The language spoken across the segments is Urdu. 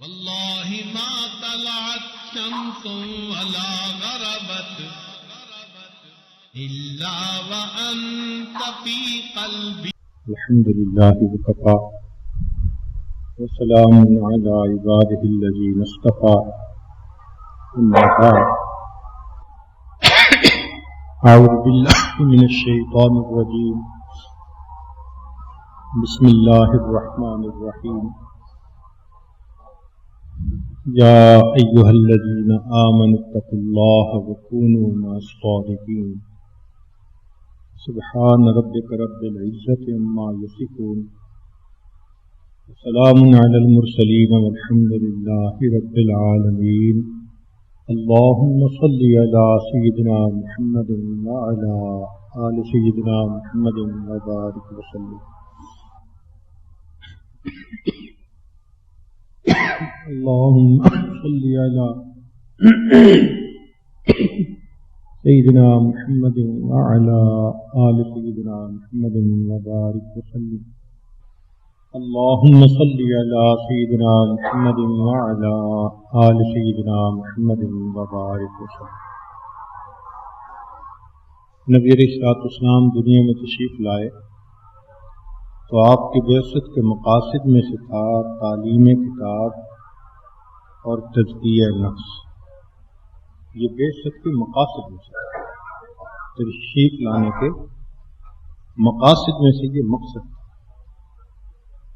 والله ما طلعت شمس ولا غربت إلا وأنت في قلبي. الحمد لله وكفى وسلام على عباده الذين اصطفى. أما بعد، أعوذ بالله من الشيطان الرجيم. بسم الله الرحمن الرحيم. يا أيها الذين آمنوا اتقوا الله وكونوا مع الصادقين. سبحان ربك رب العزة عما يصفون وسلام على المرسلين والحمد لله رب العالمين. اللهم صل على سيدنا محمد وعلى آل سيدنا محمد وبارك وسلم. اللهم صل على سيدنا محمد وعلى آل سيدنا محمد وبارك وسلم. اللهم صل على سيدنا محمد وعلى آل سيدنا محمد وبارك وسلم. نبی علیہ السلام دنیا میں تشریف لائے تو آپ کی بعثت کے مقاصد میں سے تھا تعلیم کتاب اور تزکیہ نفس. یہ بعثت کے مقاصد میں سے تشریف لانے کے مقاصد میں سے یہ مقصد تھا.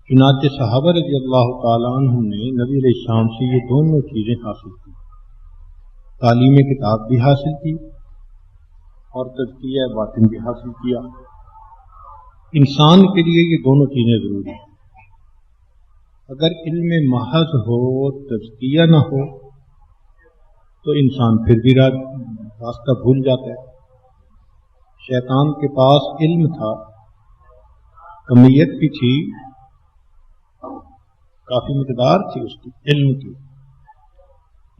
چنانچہ صحابہ رضی اللہ تعالیٰ عنہ نے نبی علیہ السلام سے یہ دونوں چیزیں حاصل کی، تعلیم کتاب بھی حاصل کی اور تزکیہ باطن بھی حاصل کیا. انسان کے لیے یہ دونوں چیزیں ضروری ہیں. اگر علم محض ہو، تزکیہ نہ ہو تو انسان پھر بھی راستہ بھول جاتا ہے. شیطان کے پاس علم تھا، کمیت بھی تھی، کافی مقدار تھی اس کی علم کی،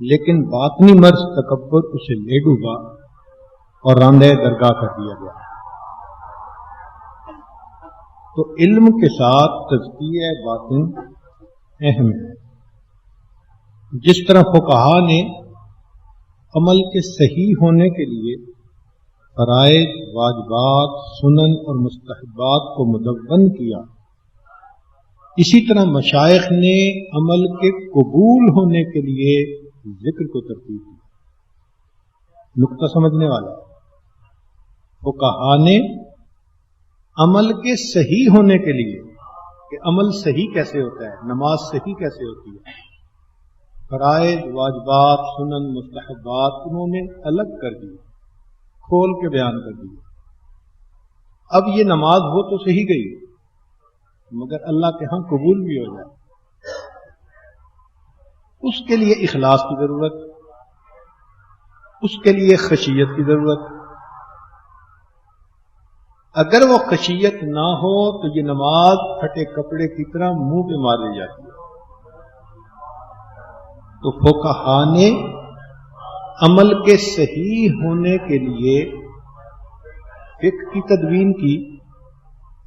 لیکن باطنی مرض تکبر اسے لے ڈوبا اور راندہ درگاہ کر دیا گیا. تو علم کے ساتھ تزکیہ باطن اہم ہے. جس طرح فقہا نے عمل کے صحیح ہونے کے لیے فرائض، واجبات، سنن اور مستحبات کو مدون کیا، اسی طرح مشائخ نے عمل کے قبول ہونے کے لیے ذکر کو ترتیب دی. نقطہ سمجھنے والا، فقہا نے عمل کے صحیح ہونے کے لیے کہ عمل صحیح کیسے ہوتا ہے، نماز صحیح کیسے ہوتی ہے، فرائض، واجبات، سنن، مستحبات انہوں نے الگ کر دی، کھول کے بیان کر دی. اب یہ نماز ہو تو صحیح گئی، مگر اللہ کے ہاں قبول بھی ہو جائے، اس کے لیے اخلاص کی ضرورت، اس کے لیے خشیت کی ضرورت. اگر وہ خشیت نہ ہو تو یہ نماز پھٹے کپڑے کی طرح منہ پہ مار دی جاتی ہے. تو فقہا نے عمل کے صحیح ہونے کے لیے فقہ کی تدوین کی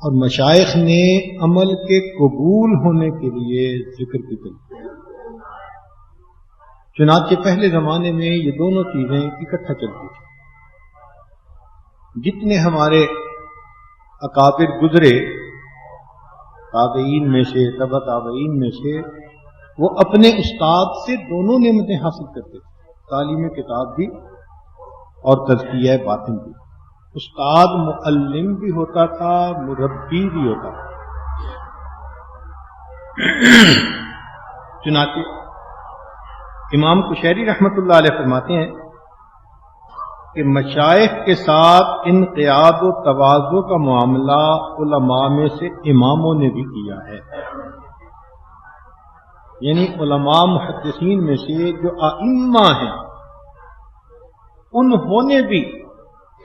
اور مشائخ نے عمل کے قبول ہونے کے لیے ذکر کی تدوین. چنانچہ پہلے زمانے میں یہ دونوں چیزیں اکٹھا چلتی تھیں. جتنے ہمارے اکابر گزرے تابعین میں سے، تبع تابعین میں سے، وہ اپنے استاد سے دونوں نعمتیں حاصل کرتے تھے، تعلیم کتاب بھی اور تزکیہ باطن بھی. استاد معلم بھی ہوتا تھا، مربی بھی ہوتا تھا. چنانچہ امام قشیری رحمۃ اللہ علیہ فرماتے ہیں کہ مشائخ کے ساتھ انقیاد و تواضع کا معاملہ علماء میں سے اماموں نے بھی کیا ہے. یعنی علماء محدثین میں سے جو ائمہ ہیں انہوں نے بھی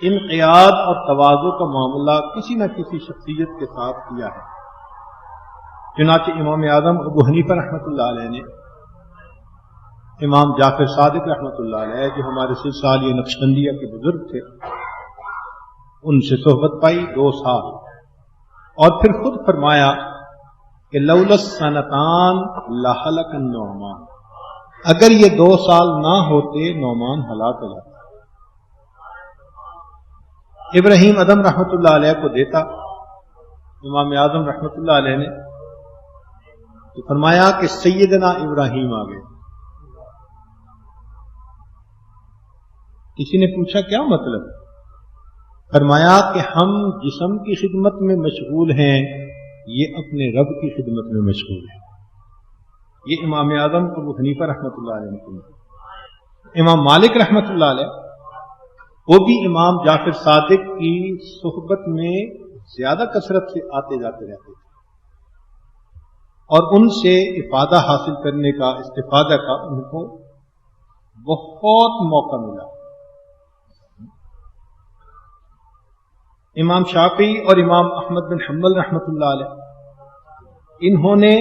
انقیاد اور تواضع کا معاملہ کسی نہ کسی شخصیت کے ساتھ کیا ہے. چنانچہ امام اعظم ابو حنیفہ رحمۃ اللہ علیہ نے امام جعفر صادق رحمۃ اللہ علیہ جو ہمارے سلسلہ نقشبندیہ کے بزرگ تھے، ان سے صحبت پائی 2 سال، اور پھر خود فرمایا کہ لولا السنتان لہلک النعمان، اگر یہ 2 سال نہ ہوتے نعمان ہلاک ہو جاتا۔ ابراہیم ادم رحمۃ اللہ علیہ کو دیتا امام اعظم رحمۃ اللہ علیہ نے، تو فرمایا کہ سیدنا ابراہیم آ گئے۔ کسی نے پوچھا کیا مطلب؟ فرمایا کہ ہم جسم کی خدمت میں مشغول ہیں، یہ اپنے رب کی خدمت میں مشغول ہیں۔ یہ امام اعظم ابو حنیفہ رحمۃ اللہ علیہ نے۔ امام مالک رحمۃ اللہ علیہ وہ بھی امام جعفر صادق کی صحبت میں زیادہ کثرت سے آتے جاتے رہتے تھے، اور ان سے افادہ حاصل کرنے کا، استفادہ کا ان کو بہت موقع ملا۔ امام شافعی اور امام احمد بن حنبل رحمۃ اللہ علیہ، انہوں نے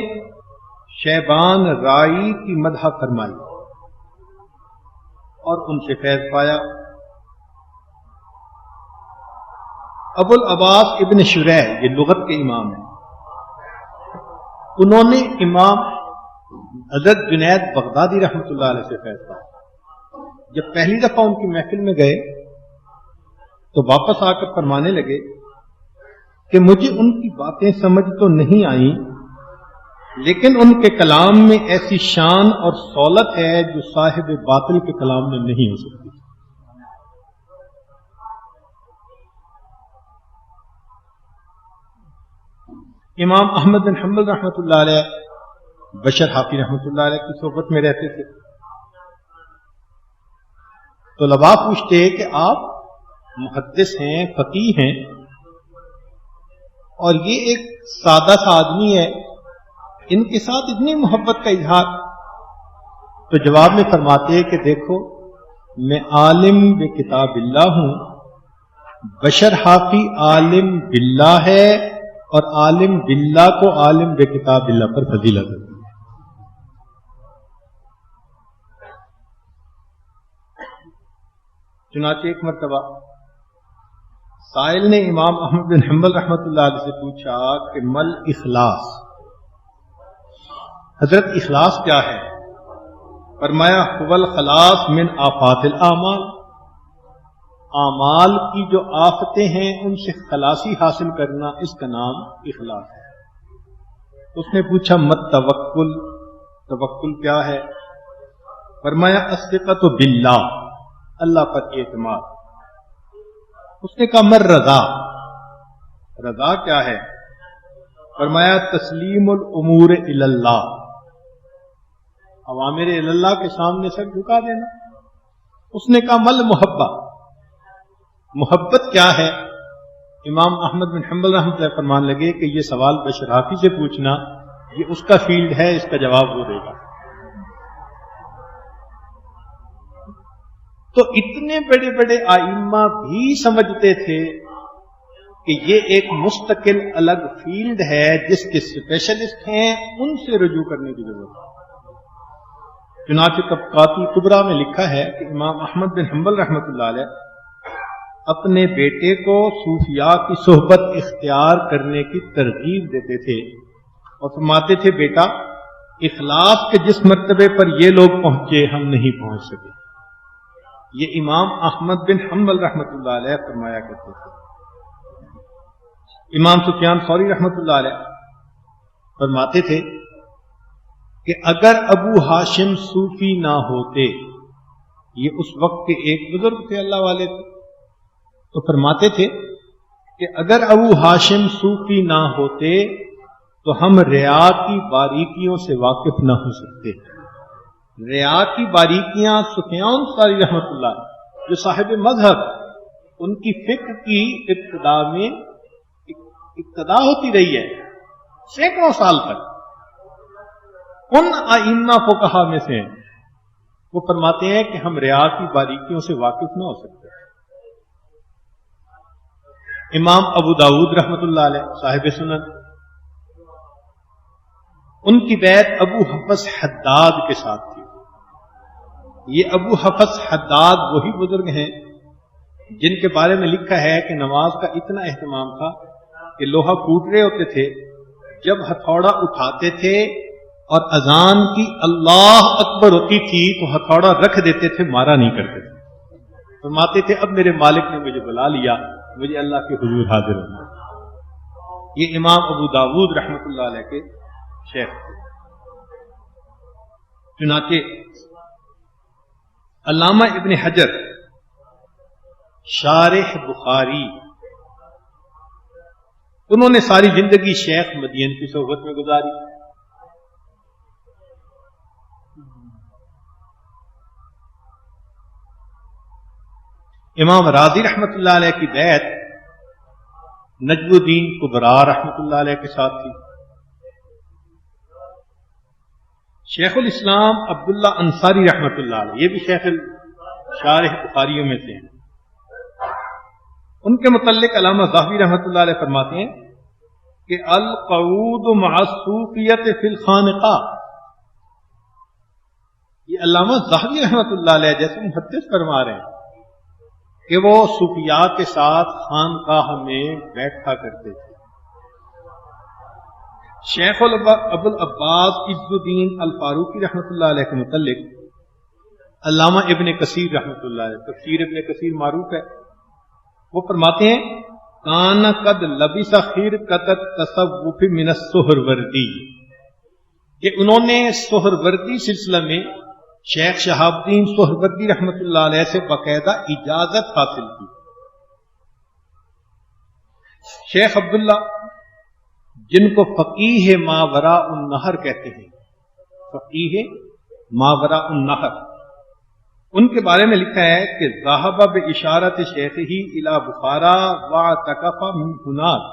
شیبان رائی کی مدح فرمائی اور ان سے فیض پایا۔ ابو العباس ابن شریح، یہ لغت کے امام ہیں، انہوں نے امام حضرت جنید بغدادی رحمۃ اللہ علیہ سے فیض پایا۔ جب پہلی دفعہ ان کی محفل میں گئے تو واپس آ کر فرمانے لگے کہ مجھے ان کی باتیں سمجھ تو نہیں آئیں، لیکن ان کے کلام میں ایسی شان اور سولت ہے جو صاحب باطل کے کلام میں نہیں ہو سکتی۔ امام احمد بن حنبل رحمۃ اللہ علیہ بشر حافی رحمۃ اللہ علیہ کی صحبت میں رہتے تھے، تو طلباء پوچھتے کہ آپ محدث ہیں، فقیہ ہیں، اور یہ ایک سادہ سا آدمی ہے، ان کے ساتھ اتنی محبت کا اظہار؟ تو جواب میں فرماتے کہ دیکھو میں عالم بکتاب اللہ ہوں، بشر حافی عالم باللہ ہے، اور عالم باللہ کو عالم بکتاب اللہ پر فضیلت ہے۔ چنانچہ ایک مرتبہ سائل نے امام احمد بن حنبل رحمۃ اللہ علیہ سے پوچھا کہ مل اخلاص، حضرت اخلاص کیا ہے؟ فرمایا هو الخلاص من آفات الاعمال، اعمال کی جو آفتیں ہیں ان سے خلاصی حاصل کرنا، اس کا نام اخلاص ہے۔ اس نے پوچھا مت توکل، توکل کیا ہے؟ فرمایا الثقۃ باللہ، اللہ پر اعتماد۔ اس نے کہا مر رضا، رضا کیا ہے؟ فرمایا تسلیم الامور الی اللہ، اوامر الی اللہ کے سامنے سر جھکا دینا۔ اس نے کہا مل محبہ، محبت کیا ہے؟ امام احمد بن حنبل رحمۃ اللہ فرمان لگے کہ یہ سوال بشر حافی سے پوچھنا، یہ اس کا فیلڈ ہے، اس کا جواب وہ دے گا۔ تو اتنے بڑے بڑے آئمہ بھی سمجھتے تھے کہ یہ ایک مستقل الگ فیلڈ ہے، جس کے اسپیشلسٹ ہیں، ان سے رجوع کرنے کی ضرورت ہے۔ چنانچہ طبقات الکبریٰ میں لکھا ہے کہ امام احمد بن حنبل رحمۃ اللہ علیہ اپنے بیٹے کو صوفیاء کی صحبت اختیار کرنے کی ترغیب دیتے تھے اور فرماتے تھے بیٹا اخلاص کے جس مرتبے پر یہ لوگ پہنچے ہم نہیں پہنچ سکے۔ یہ امام احمد بن حنبل رحمۃ اللہ علیہ فرمایا کرتے تھے۔ امام سفیان ثوری رحمۃ اللہ علیہ فرماتے تھے کہ اگر ابو ہاشم صوفی نہ ہوتے، یہ اس وقت کے ایک بزرگ تھے، اللہ والے تھے، تو فرماتے تھے کہ اگر ابو ہاشم صوفی نہ ہوتے تو ہم ریا کی باریکیوں سے واقف نہ ہو سکتے۔ ریا کی باریکیاں سفیان ثوری رحمۃ اللہ جو صاحب مذہب، ان کی فقہ کی ابتدا میں ابتدا ہوتی رہی ہے سینکڑوں سال تک، ان ائمہ فقہا میں سے وہ فرماتے ہیں کہ ہم ریا کی باریکیوں سے واقف نہ ہو سکتے۔ امام ابو داود رحمۃ اللہ علیہ صاحب سنن، ان کی بیعت ابو حفص حداد کے ساتھ تھی۔ یہ ابو حفص حداد وہی بزرگ ہیں جن کے بارے میں لکھا ہے کہ نماز کا اتنا اہتمام تھا کہ لوہا کوٹ رہے ہوتے تھے، جب ہتھوڑا اٹھاتے تھے اور اذان کی اللہ اکبر ہوتی تھی تو ہتھوڑا رکھ دیتے تھے، مارا نہیں کرتے تھے. فرماتے تھے اب میرے مالک نے مجھے بلا لیا، مجھے اللہ کے حضور حاضر ہونا. یہ امام ابو داود رحمۃ اللہ علیہ کے شیخ تھے. چنانچہ علامہ ابن حجر شارح بخاری، انہوں نے ساری زندگی شیخ مدین کی صحبت میں گزاری. امام راضی رحمۃ اللہ علیہ کی بیعت نجم الدین کبرا رحمۃ اللہ علیہ کے ساتھ تھی. شیخ الاسلام عبداللہ انصاری رحمۃ اللہ علیہ، یہ بھی شیخ شارح بخاریوں میں سے ہیں. ان کے متعلق علامہ ذہبی رحمۃ اللہ علیہ فرماتے ہیں کہ القعود مع الصوفیۃ فی الخانقاہ، یہ علامہ ذہبی رحمۃ اللہ علیہ جیسے محدث فرما رہے ہیں کہ وہ صوفیاء کے ساتھ خانقاہ میں بیٹھا کرتے تھے. شیخ ابو العباس عز الدین الفاروقی رحمۃ اللہ علیہ کے متعلق علامہ ابن کثیر رحمۃ اللہ علیہ، تفسیر ابن کثیر معروف ہے، وہ فرماتے ہیں کان قد لبس خرقۃ التصوف من السہروردی، کہ انہوں نے سہروردی سلسلہ میں شیخ شہاب الدین سہروردی رحمۃ اللہ علیہ سے باقاعدہ اجازت حاصل کی. شیخ عبداللہ جن کو فقیہ ماوراء النہر کہتے ہیں، فقیہ ماوراء النہر، ان کے بارے میں لکھا ہے کہ ذهب باشارت شیخہ الی بخارا واعتکف من هناک،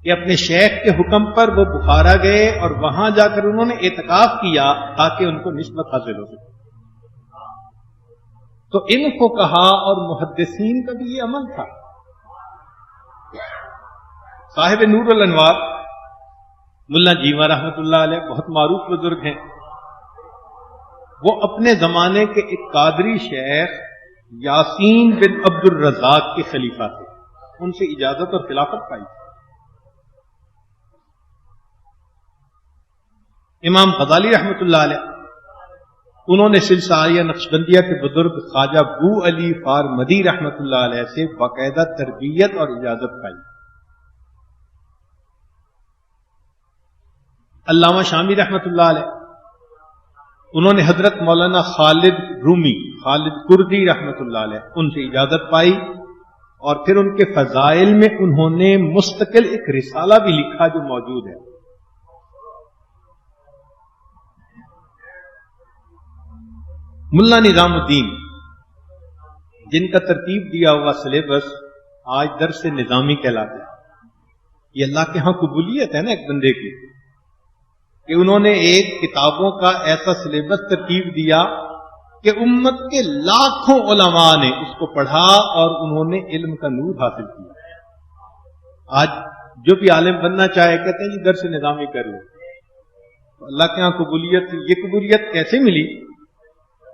کہ اپنے شیخ کے حکم پر وہ بخارا گئے اور وہاں جا کر انہوں نے اعتکاف کیا تاکہ ان کو نسبت حاصل ہو سکے. تو ان فقہا اور محدثین کا بھی یہ عمل تھا. صاحب نور الانوار ملا جیواں رحمۃ اللہ علیہ بہت معروف بزرگ ہیں، وہ اپنے زمانے کے ایک قادری شیخ یاسین بن عبد الرزاق کے خلیفہ تھے، ان سے اجازت اور خلافت پائی. امام غزالی رحمۃ اللہ علیہ، انہوں نے سلسلہ نقشبندیہ کے بزرگ خواجہ بو علی فارمدی رحمۃ اللہ علیہ سے باقاعدہ تربیت اور اجازت پائی. علامہ شامی رحمۃ اللہ علیہ، انہوں نے حضرت مولانا خالد رومی، خالد کردی رحمۃ اللہ علیہ، ان سے اجازت پائی اور پھر ان کے فضائل میں انہوں نے مستقل ایک رسالہ بھی لکھا جو موجود ہے. ملا نظام الدین، جن کا ترتیب دیا ہوا سلیبس آج درس نظامی کہلاتا ہے، یہ اللہ کے ہاں قبولیت ہے نا ایک بندے کی، کہ انہوں نے ایک کتابوں کا ایسا سلیبس ترتیب دیا کہ امت کے لاکھوں علماء نے اس کو پڑھا اور انہوں نے علم کا نور حاصل کیا. آج جو بھی عالم بننا چاہے کہتے ہیں جی درس نظامی کر لو. اللہ کے ہاں قبولیت، یہ قبولیت کیسے ملی؟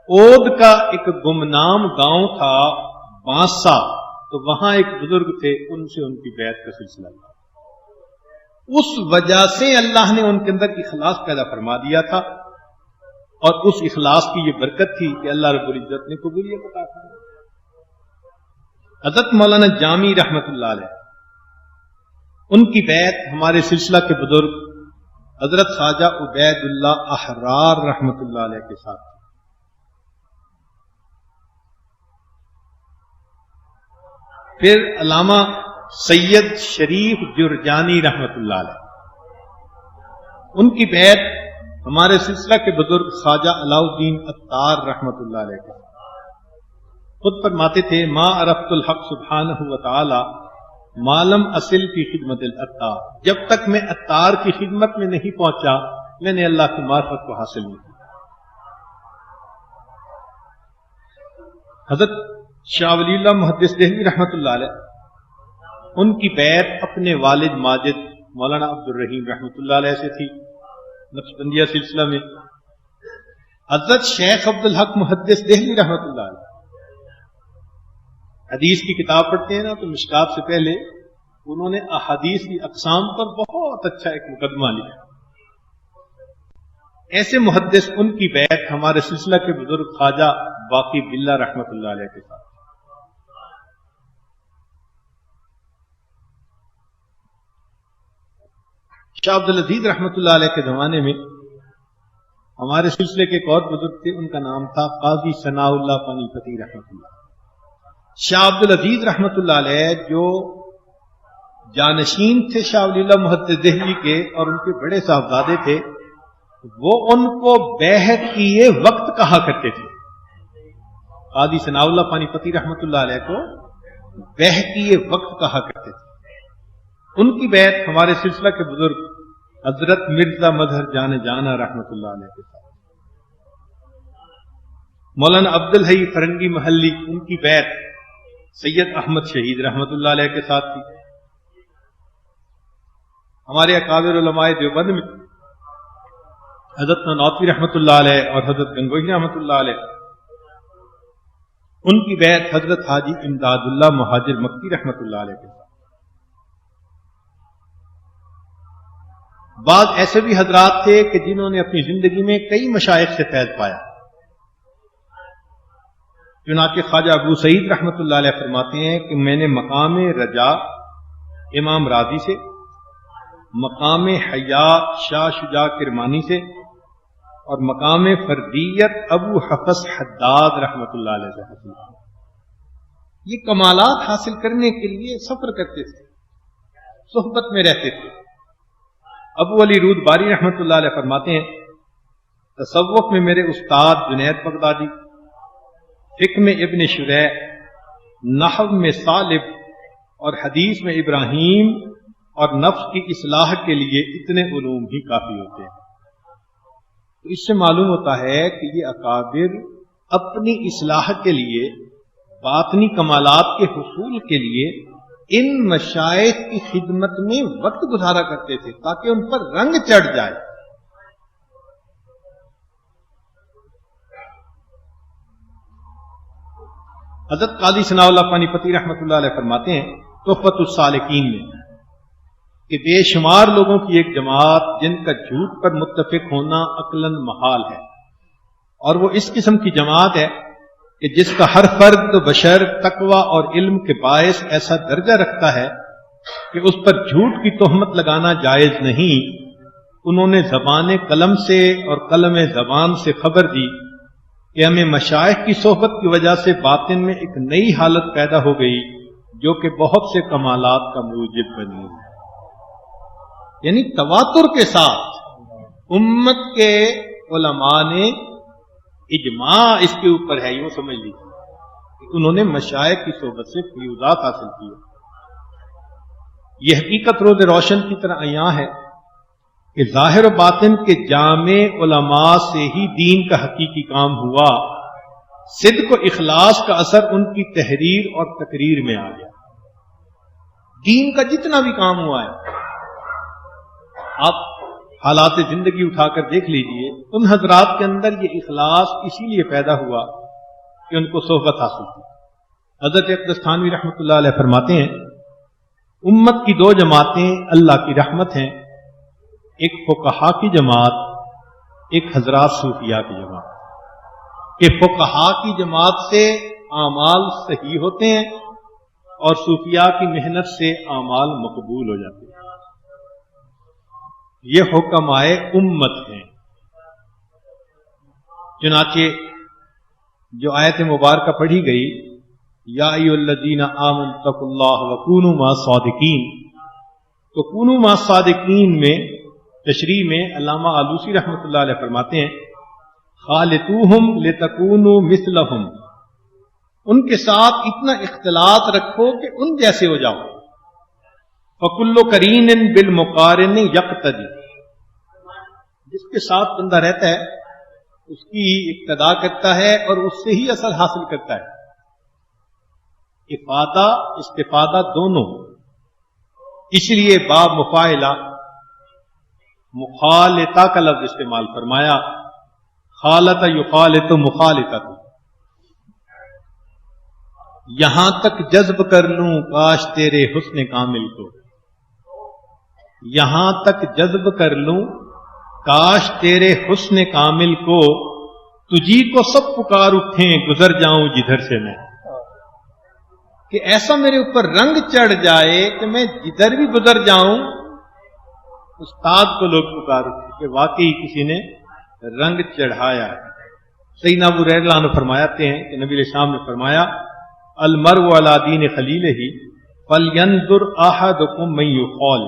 اود کا ایک گمنام گاؤں تھا بانسا، تو وہاں ایک بزرگ تھے، ان سے ان کی بیعت کا سلسلہ تھا. اس وجہ سے اللہ نے ان کے اندر اخلاص پیدا فرما دیا تھا، اور اس اخلاص کی یہ برکت تھی کہ اللہ رب العزت نے قبولیت عطا فرمائی. حضرت مولانا جامی رحمت اللہ علیہ، ان کی بیعت ہمارے سلسلہ کے بزرگ حضرت خواجہ عبید اللہ احرار رحمت اللہ علیہ کے ساتھ. پھر علامہ سید شریف جرجانی رحمت اللہ علیہ، ان کی بیعت ہمارے سلسلہ کے بزرگ خواجہ علاء الدین عطار رحمت اللہ علیہ کے خود فرماتے تھے ما عرفت الحق سبحانہ وتعالی ما لم اصل فی خدمت العطار، جب تک میں عطار کی خدمت میں نہیں پہنچا میں نے اللہ کی معرفت کو حاصل نہیں کیا. حضرت شاہ ولی اللہ محدث دہلوی رحمت اللہ علیہ، ان کی بیعت اپنے والد ماجد مولانا عبد الرحیم رحمت اللہ علیہ سے تھی نقشبندیہ سلسلہ میں. حضرت شیخ عبد الحق محدث دہلوی رحمت اللہ علیہ حدیث کی کتاب پڑھتے ہیں نا تو مشکات سے پہلے انہوں نے احادیث کی اقسام پر بہت اچھا ایک مقدمہ لکھا. ایسے محدث ان کی بیعت ہمارے سلسلہ کے بزرگ خواجہ باقی باللہ رحمۃ اللہ علیہ کے ساتھ. شاہ عبد العزیز رحمۃ اللہ علیہ کے زمانے میں ہمارے سلسلے کے ایک اور بزرگ تھے، ان کا نام تھا قاضی ثناء اللہ پانی پتی رحمۃ اللہ. شاہ عبد العزیز رحمۃ اللہ علیہ جو جانشین تھے شاہ ولی اللہ محدث دہلوی کے اور ان کے بڑے صاحبزادے تھے، وہ ان کو بیعت کیے وقت کہا کرتے تھے. قاضی ثناء اللہ پانی پتی رحمۃ اللہ علیہ کو بیعت کیے وقت کہا کرتے تھے. ان کی بیعت ہمارے سلسلہ کے بزرگ حضرت مرزا مظہر جان جانا رحمۃ اللہ علیہ کے ساتھ. مولانا عبد الحی فرنگی محلی ان کی بیعت سید احمد شہید رحمۃ اللہ علیہ کے ساتھ تھی. ہمارے اکابر علماء دیوبند میں حضرت نانوتوی رحمۃ اللہ علیہ اور حضرت گنگوہی رحمۃ اللہ علیہ، ان کی بیعت حضرت حاجی امداد اللہ مہاجر مکی رحمۃ اللہ علیہ کے ساتھ. بعض ایسے بھی حضرات تھے کہ جنہوں نے اپنی زندگی میں کئی مشائخ سے فیض پایا. چنانچہ خواجہ ابو سعید رحمۃ اللہ علیہ فرماتے ہیں کہ میں نے مقام رجا امام راضی سے، مقام حیا شاہ شجاع کرمانی سے اور مقام فردیت ابو حفص حداد رحمۃ اللہ علیہ سے حاصل کیا. یہ کمالات حاصل کرنے کے لیے سفر کرتے تھے، صحبت میں رہتے تھے. ابو علی رود باری رحمۃ اللہ علیہ فرماتے ہیں تصوف میں میرے استاد جنید بغدادی، فقہ میں ابن شریح، نحو میں صالب اور حدیث میں ابراہیم، اور نفس کی اصلاح کے لیے اتنے علوم ہی کافی ہوتے ہیں. تو اس سے معلوم ہوتا ہے کہ یہ اکابر اپنی اصلاح کے لیے، باطنی کمالات کے حصول کے لیے ان مشائخ کی خدمت میں وقت گزارا کرتے تھے تاکہ ان پر رنگ چڑھ جائے. حضرت قاضی ثناء اللہ پانی پتی رحمۃ اللہ علیہ فرماتے ہیں تحفۃ السالکین میں کہ بے شمار لوگوں کی ایک جماعت جن کا جھوٹ پر متفق ہونا عقلاً محال ہے، اور وہ اس قسم کی جماعت ہے کہ جس کا ہر فرد و بشر تقوی اور علم کے باعث ایسا درجہ رکھتا ہے کہ اس پر جھوٹ کی تہمت لگانا جائز نہیں. انہوں نے زبان قلم سے اور قلم زبان سے خبر دی کہ ہمیں مشائخ کی صحبت کی وجہ سے باطن میں ایک نئی حالت پیدا ہو گئی جو کہ بہت سے کمالات کا موجب بنی. یعنی تواتر کے ساتھ امت کے علماء نے اجماع اس کے اوپر ہے، یوں سمجھ لیجیے کہ انہوں نے مشائخ کی صحبت سے فیوضات حاصل کی. یہ حقیقت روز روشن کی طرح عیاں ہے کہ ظاہر و باطن کے جامع علماء سے ہی دین کا حقیقی کام ہوا. صدق و اخلاص کا اثر ان کی تحریر اور تقریر میں آ گیا. دین کا جتنا بھی کام ہوا ہے، آپ حالات زندگی اٹھا کر دیکھ لیجئے، ان حضرات کے اندر یہ اخلاص اسی لیے پیدا ہوا کہ ان کو صحبت حاصل کی. حضرت اقدس تھانوی رحمۃ اللہ علیہ فرماتے ہیں امت کی دو جماعتیں اللہ کی رحمت ہیں، ایک فقہا کی جماعت، ایک حضرات صوفیاء کی جماعت. کہ فقہا کی جماعت سے اعمال صحیح ہوتے ہیں اور صوفیاء کی محنت سے اعمال مقبول ہو جاتے ہیں. یہ حکماء امت ہیں. چنانچہ جو آیت مبارکہ پڑھی گئی یا ایھا الذین آمنوا اتقوا اللہ وکونوا مع الصادقین، تو کونوا مع الصادقین میں تشریح میں علامہ آلوسی رحمۃ اللہ علیہ فرماتے ہیں خالطوہم لتکونوا مثلہم، ان کے ساتھ اتنا اختلاط رکھو کہ ان جیسے ہو جاؤ. فکل قرین بالمقارن یقتدی، جس کے ساتھ بندہ رہتا ہے اس کی اقتدا کرتا ہے اور اس سے ہی اثر حاصل کرتا ہے. افادہ استفادہ دونوں، اس لیے باب مفاعلہ مخالطہ کا لفظ استعمال فرمایا، خالط یخالط مخالطہ. یہاں تک جذب کر لوں کاش تیرے حسن کامل کو، یہاں تک جذب کر لوں کاش تیرے حسن کامل کو، تجھی کو سب پکار اٹھیں گزر جاؤں جدھر سے میں، کہ ایسا میرے اوپر رنگ چڑھ جائے کہ میں جدھر بھی گزر جاؤں استاد کو لوگ پکار اٹھیں کہ واقعی کسی نے رنگ چڑھایا ہے۔ سیدنا ابو ہریرہ عنہ فرماتے ہیں کہ نبی علیہ السلام نے فرمایا المرء علی دین خلیلہ فلینظر احدکم من یخال۔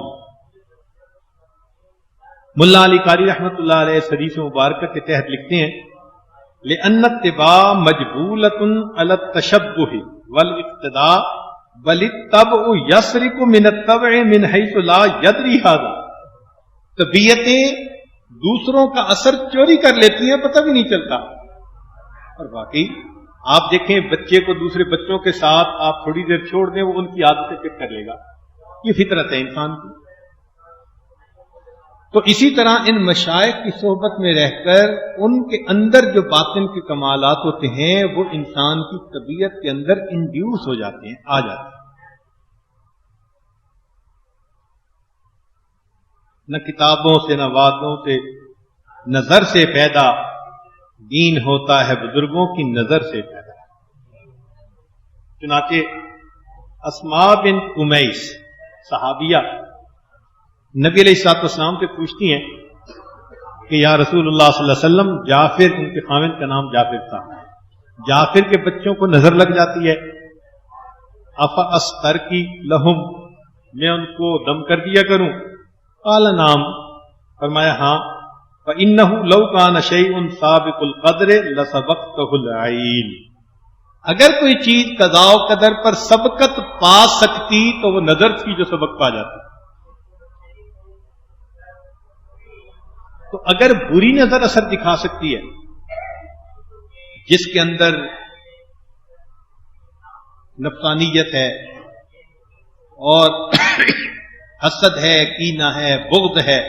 ملا علی قاری رحمۃ اللہ علیہ اس حدیث مبارکہ کے تحت لکھتے ہیں لأن اتباع مجبولۃ علی التشبہ والاقتداء بل الطبع یسرق من الطبع من حیث لا یدری ھذا، طبیعتیں دوسروں کا اثر چوری کر لیتی ہیں پتہ بھی نہیں چلتا۔ اور واقعی آپ دیکھیں بچے کو دوسرے بچوں کے ساتھ آپ تھوڑی دیر چھوڑ دیں وہ ان کی عادتیں فٹ کر لے گا، یہ فطرت ہے انسان کی۔ تو اسی طرح ان مشائخ کی صحبت میں رہ کر ان کے اندر جو باطن کے کمالات ہوتے ہیں وہ انسان کی طبیعت کے اندر انڈیوس ہو جاتے ہیں، آ جاتے ہیں۔ نہ کتابوں سے نہ وعدوں سے، نظر سے پیدا دین ہوتا ہے، بزرگوں کی نظر سے پیدا۔ چنانچہ اسماء بنت امیس صحابیہ نبی علیہ الصلوۃ والسلام سے پوچھتی ہیں کہ یا رسول اللہ صلی اللہ علیہ وسلم، جعفر، ان کے خاوند کا نام جعفر تھا، جعفر کے بچوں کو نظر لگ جاتی ہے، افاسترقی لہم، میں ان کو دم کر دیا کروں؟ قال نعم، فرمایا ہاں، فإنه لو كان شيء سابق القدر لسبقته العين، اگر کوئی چیز قضاء و قدر پر سبقت پا سکتی تو وہ نظر تھی جو سبق پا جاتی۔ تو اگر بری نظر اثر دکھا سکتی ہے، جس کے اندر نفسانیت ہے اور حسد ہے، کینہ ہے، بغض ہے،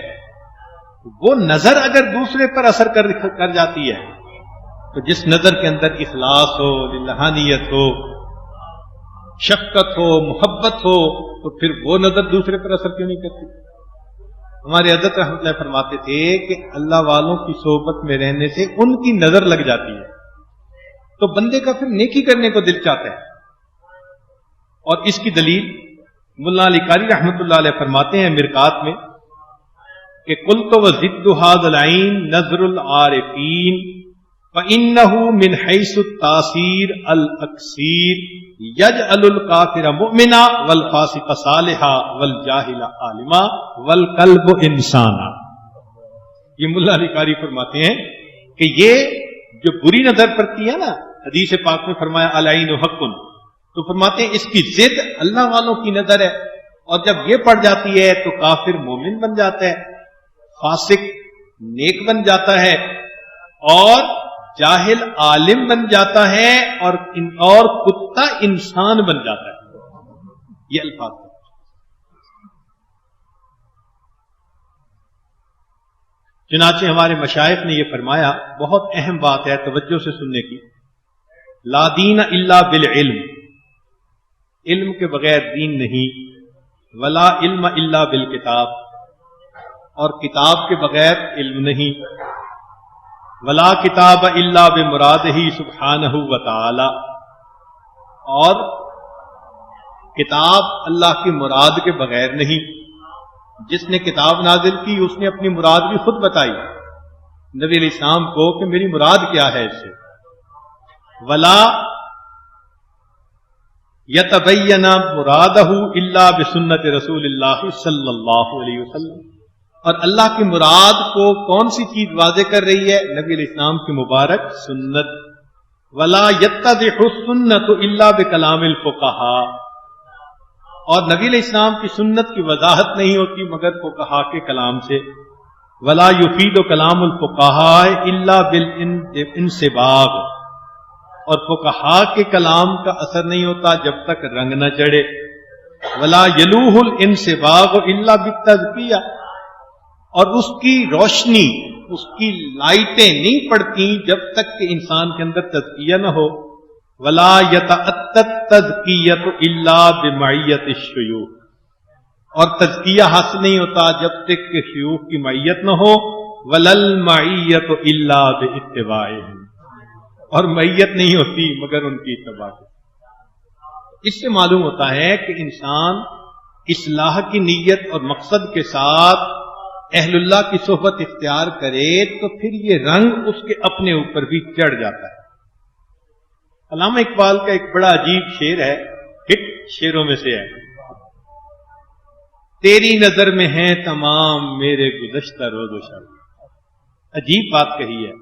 وہ نظر اگر دوسرے پر اثر کر جاتی ہے تو جس نظر کے اندر اخلاص ہو، للہانیت ہو، شفقت ہو، محبت ہو، تو پھر وہ نظر دوسرے پر اثر کیوں نہیں کرتی؟ ہمارے حضرت رحمۃ اللہ فرماتے تھے کہ اللہ والوں کی صحبت میں رہنے سے ان کی نظر لگ جاتی ہے تو بندے کا پھر نیکی کرنے کو دل چاہتا ہے۔ اور اس کی دلیل ملا علی قاری رحمۃ اللہ علیہ فرماتے ہیں مرقات میں کہ قلت وضد هذا العين نظر العارفین فإنه من حيث التاثیر الاکثیر یجعل الکافر مؤمنا والفاسق صالحا والجاہل عالما والقلب انسانا۔ یہ ملا علی قاری فرماتے ہیں کہ یہ جو بری نظر پڑتی ہے نا، حدیث پاک میں فرمایا العین حق، تو فرماتے ہیں اس کی ضد اللہ والوں کی نظر ہے، اور جب یہ پڑ جاتی ہے تو کافر مومن بن جاتا ہے، فاسق نیک بن جاتا ہے، اور جاہل عالم بن جاتا ہے، اور کتا انسان بن جاتا ہے۔ یہ الفاظ ہیں۔ چنانچہ ہمارے مشائخ نے یہ فرمایا، بہت اہم بات ہے توجہ سے سننے کی، لا دین الا بالعلم، علم کے بغیر دین نہیں، ولا علم الا بالکتاب، اور کتاب کے بغیر علم نہیں، ولا کتاب الا بمرادہ سبحانہ وتعالی، اور کتاب اللہ کی مراد کے بغیر نہیں۔ جس نے کتاب نازل کی اس نے اپنی مراد بھی خود بتائی نبی علیہ السلام کو کہ میری مراد کیا ہے اس سے، ولا یتبین مرادہ الا بسنت رسول اللہ صلی اللہ علیہ وسلم، اور اللہ کی مراد کو کون سی چیز واضح کر رہی ہے؟ نبی علیہ السلام کی مبارک سنت۔ ولا یتضح السنت الا بکلام الفقہاء، اور نبی علیہ السلام کی سنت کی وضاحت نہیں ہوتی مگر فقہاء کے کلام سے۔ ولا یفید کلام الفقہاء الا بالانسباغ، اور فقہاء کے کلام کا اثر نہیں ہوتا جب تک رنگ نہ چڑھے۔ ولا یلوح الانسباغ الا بالتزکیہ، اور اس کی روشنی، اس کی لائٹیں نہیں پڑتی جب تک کہ انسان کے اندر تزکیہ نہ ہو۔ ولا یتأتی التزکیۃ الا بمعیت الشیوخ، اور تزکیہ حاصل نہیں ہوتا جب تک کہ شیوخ کی معیت نہ ہو، ولل معیت الا باتباعہم، اور معیت نہیں ہوتی مگر ان کی اتباع سے۔ اس سے معلوم ہوتا ہے کہ انسان اصلاح کی نیت اور مقصد کے ساتھ اہل اللہ کی صحبت اختیار کرے تو پھر یہ رنگ اس کے اپنے اوپر بھی چڑھ جاتا ہے۔ علامہ اقبال کا ایک بڑا عجیب شعر ہے، ہٹ شعروں میں سے ہے، تیری نظر میں ہیں تمام میرے گزشتہ روز و شب۔ عجیب بات کہی ہے،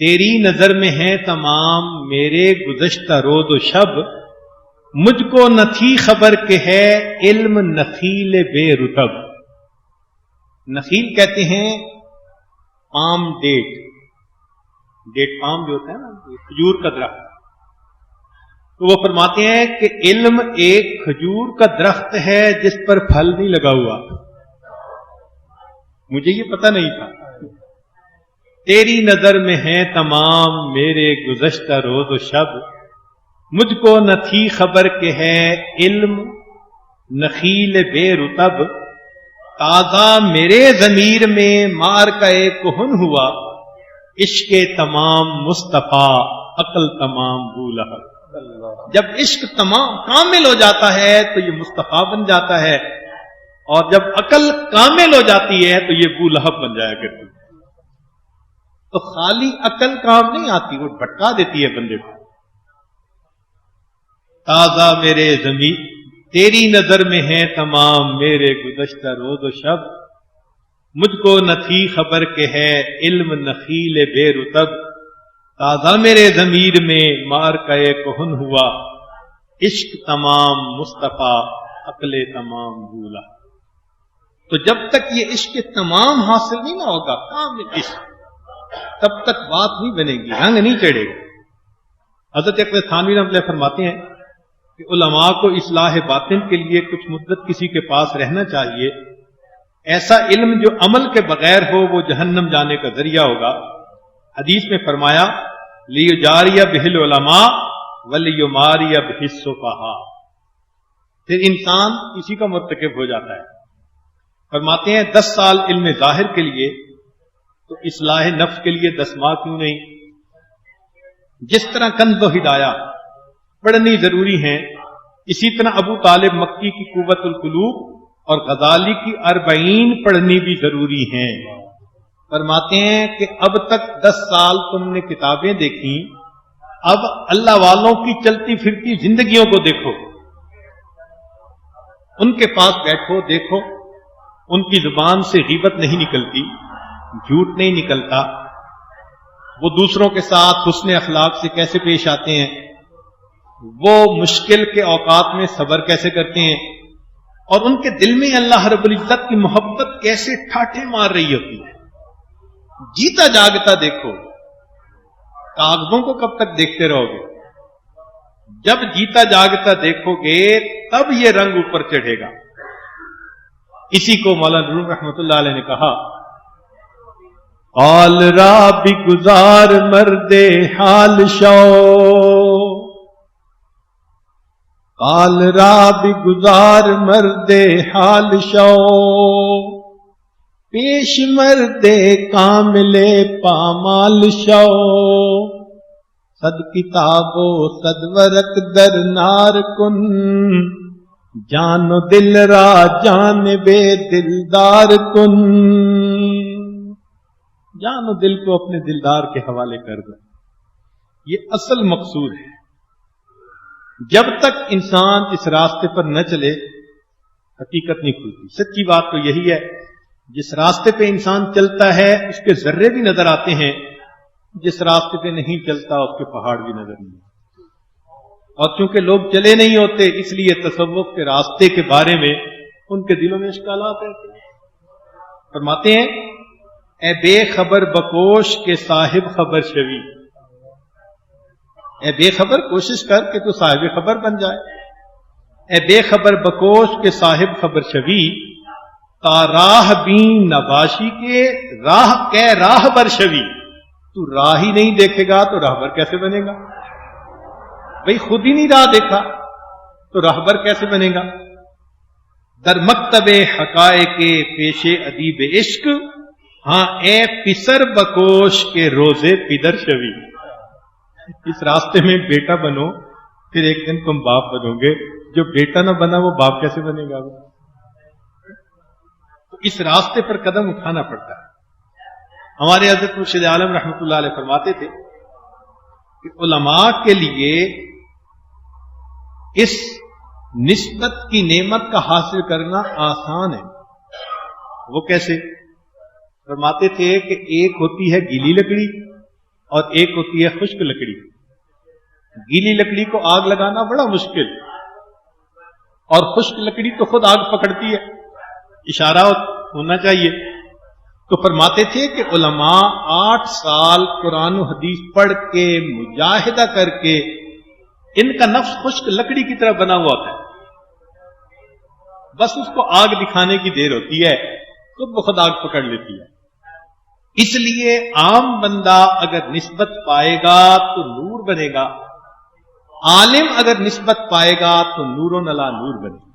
تیری نظر میں ہیں تمام میرے گزشتہ روز و شب، مجھ کو نہ تھی خبر کہ ہے علم نخیل بے رطب۔ نخیل کہتے ہیں پام ڈیٹ پام جو ہوتا ہے نا کھجور کا درخت، تو وہ فرماتے ہیں کہ علم ایک کھجور کا درخت ہے جس پر پھل نہیں لگا ہوا۔ مجھے یہ پتہ نہیں تھا۔ تیری نظر میں ہیں تمام میرے گزشتہ روز و شب، مجھ کو نہ تھی خبر کہ ہے علم نخیل بے رطب، تازہ میرے ضمیر میں مار کا ایک کہن ہوا، عشق تمام مصطفیٰ عقل تمام بو لہب۔ جب عشق تمام کامل ہو جاتا ہے تو یہ مصطفیٰ بن جاتا ہے، اور جب عقل کامل ہو جاتی ہے تو یہ بو لہب بن جایا کرتی ہے۔ تو خالی عقل کام نہیں آتی، وہ بھٹکا دیتی ہے بندے کو۔ تازہ میرے ضمیر تیری نظر میں ہیں تمام میرے گزشتہ روز و شب، مجھ کو نہ تھی خبر کہ ہے علم نخیل بے رطب، تازہ میرے ضمیر میں مار کا کہن ہوا، عشق تمام مصطفیٰ عقل تمام بولا۔ تو جب تک یہ عشق تمام حاصل نہیں نہ ہوگا کامل عشق، تب تک بات نہیں بنے گی، رنگ نہیں چڑھے گا۔ حضرت اقبال تھانوی رحمۃ اللہ فرماتے ہیں کہ علماء کو اصلاح باطن کے لیے کچھ مدت کسی کے پاس رہنا چاہیے، ایسا علم جو عمل کے بغیر ہو وہ جہنم جانے کا ذریعہ ہوگا۔ حدیث میں فرمایا لیجاریہ بہل علماء ولیماریہ بہ السفہاء، پھر انسان اسی کا مرتکب ہو جاتا ہے۔ فرماتے ہیں 10 سال علم ظاہر کے لیے، تو اصلاح نفس کے لیے 10 ماہ کیوں نہیں؟ جس طرح کنز و ہدایہ پڑھنی ضروری ہیں، اسی طرح ابو طالب مکی کی قوت القلوب اور غزالی کی 40 پڑھنی بھی ضروری ہیں۔ فرماتے ہیں کہ اب تک 10 سال تم نے کتابیں دیکھی، اب اللہ والوں کی چلتی پھرتی زندگیوں کو دیکھو، ان کے پاس بیٹھو، دیکھو ان کی زبان سے غیبت نہیں نکلتی، جھوٹ نہیں نکلتا، وہ دوسروں کے ساتھ حسن اخلاق سے کیسے پیش آتے ہیں، وہ مشکل کے اوقات میں صبر کیسے کرتے ہیں، اور ان کے دل میں اللہ رب العزت کی محبت کیسے ٹھاٹھے مار رہی ہوتی ہے۔ جیتا جاگتا دیکھو، کاغذوں کو کب تک دیکھتے رہو گے؟ جب جیتا جاگتا دیکھو گے تب یہ رنگ اوپر چڑھے گا۔ اسی کو مولانا روم رحمۃ اللہ علیہ نے کہا، قال را بھی گزار مرد حال شو، قال را بھی گزار مرد حال شو، پیش مرد کامل پامال شو، صد کتاب و صد ورق در نار کن، جان و دل را جان بے دلدار کن، جان و دل کو اپنے دلدار کے حوالے کر دو۔ یہ اصل مقصود ہے۔ جب تک انسان اس راستے پر نہ چلے حقیقت نہیں کھلتی۔ سچی بات تو یہی ہے، جس راستے پہ انسان چلتا ہے اس کے ذرے بھی نظر آتے ہیں، جس راستے پہ نہیں چلتا اس کے پہاڑ بھی نظر نہیں آتے۔ اور چونکہ لوگ چلے نہیں ہوتے اس لیے تصوف کے راستے کے بارے میں ان کے دلوں میں اشکالات رہتے ہیں۔ فرماتے ہیں اے بے خبر بکوش کے صاحب خبر شوی، اے بے خبر کوشش کر کہ تو صاحب خبر بن جائے، اے بے خبر بکوش کے صاحب خبر شوی، تا راہ بین نباشی کے راہ کے راہ بر شوی، تو راہ ہی نہیں دیکھے گا تو راہبر کیسے بنے گا؟ بھئی خود ہی نہیں راہ دیکھا تو راہبر کیسے بنے گا؟ در مکتب حقائق پیش ادیب عشق، ہاں اے پسر بکوش کے روزے پدر شوی، اس راستے میں بیٹا بنو، پھر ایک دن تم باپ بنو گے. جو بیٹا نہ بنا وہ باپ کیسے بنے گا؟ تو اس راستے پر قدم اٹھانا پڑتا ہے. ہمارے حضرت مرشد عالم رحمۃ اللہ علیہ فرماتے تھے کہ علماء کے لیے اس نسبت کی نعمت کا حاصل کرنا آسان ہے. وہ کیسے؟ فرماتے تھے کہ ایک ہوتی ہے گیلی لکڑی اور ایک ہوتی ہے خشک لکڑی. گیلی لکڑی کو آگ لگانا بڑا مشکل، اور خشک لکڑی تو خود آگ پکڑتی ہے، اشارہ ہونا چاہیے. تو فرماتے تھے کہ علماء 8 سال قرآن و حدیث پڑھ کے مجاہدہ کر کے ان کا نفس خشک لکڑی کی طرح بنا ہوا ہوتا ہے، بس اس کو آگ دکھانے کی دیر ہوتی ہے، خود بخود آگ پکڑ لیتی ہے. اس لیے عام بندہ اگر نسبت پائے گا تو نور بنے گا، عالم اگر نسبت پائے گا تو نور و نلا نور بنے گا.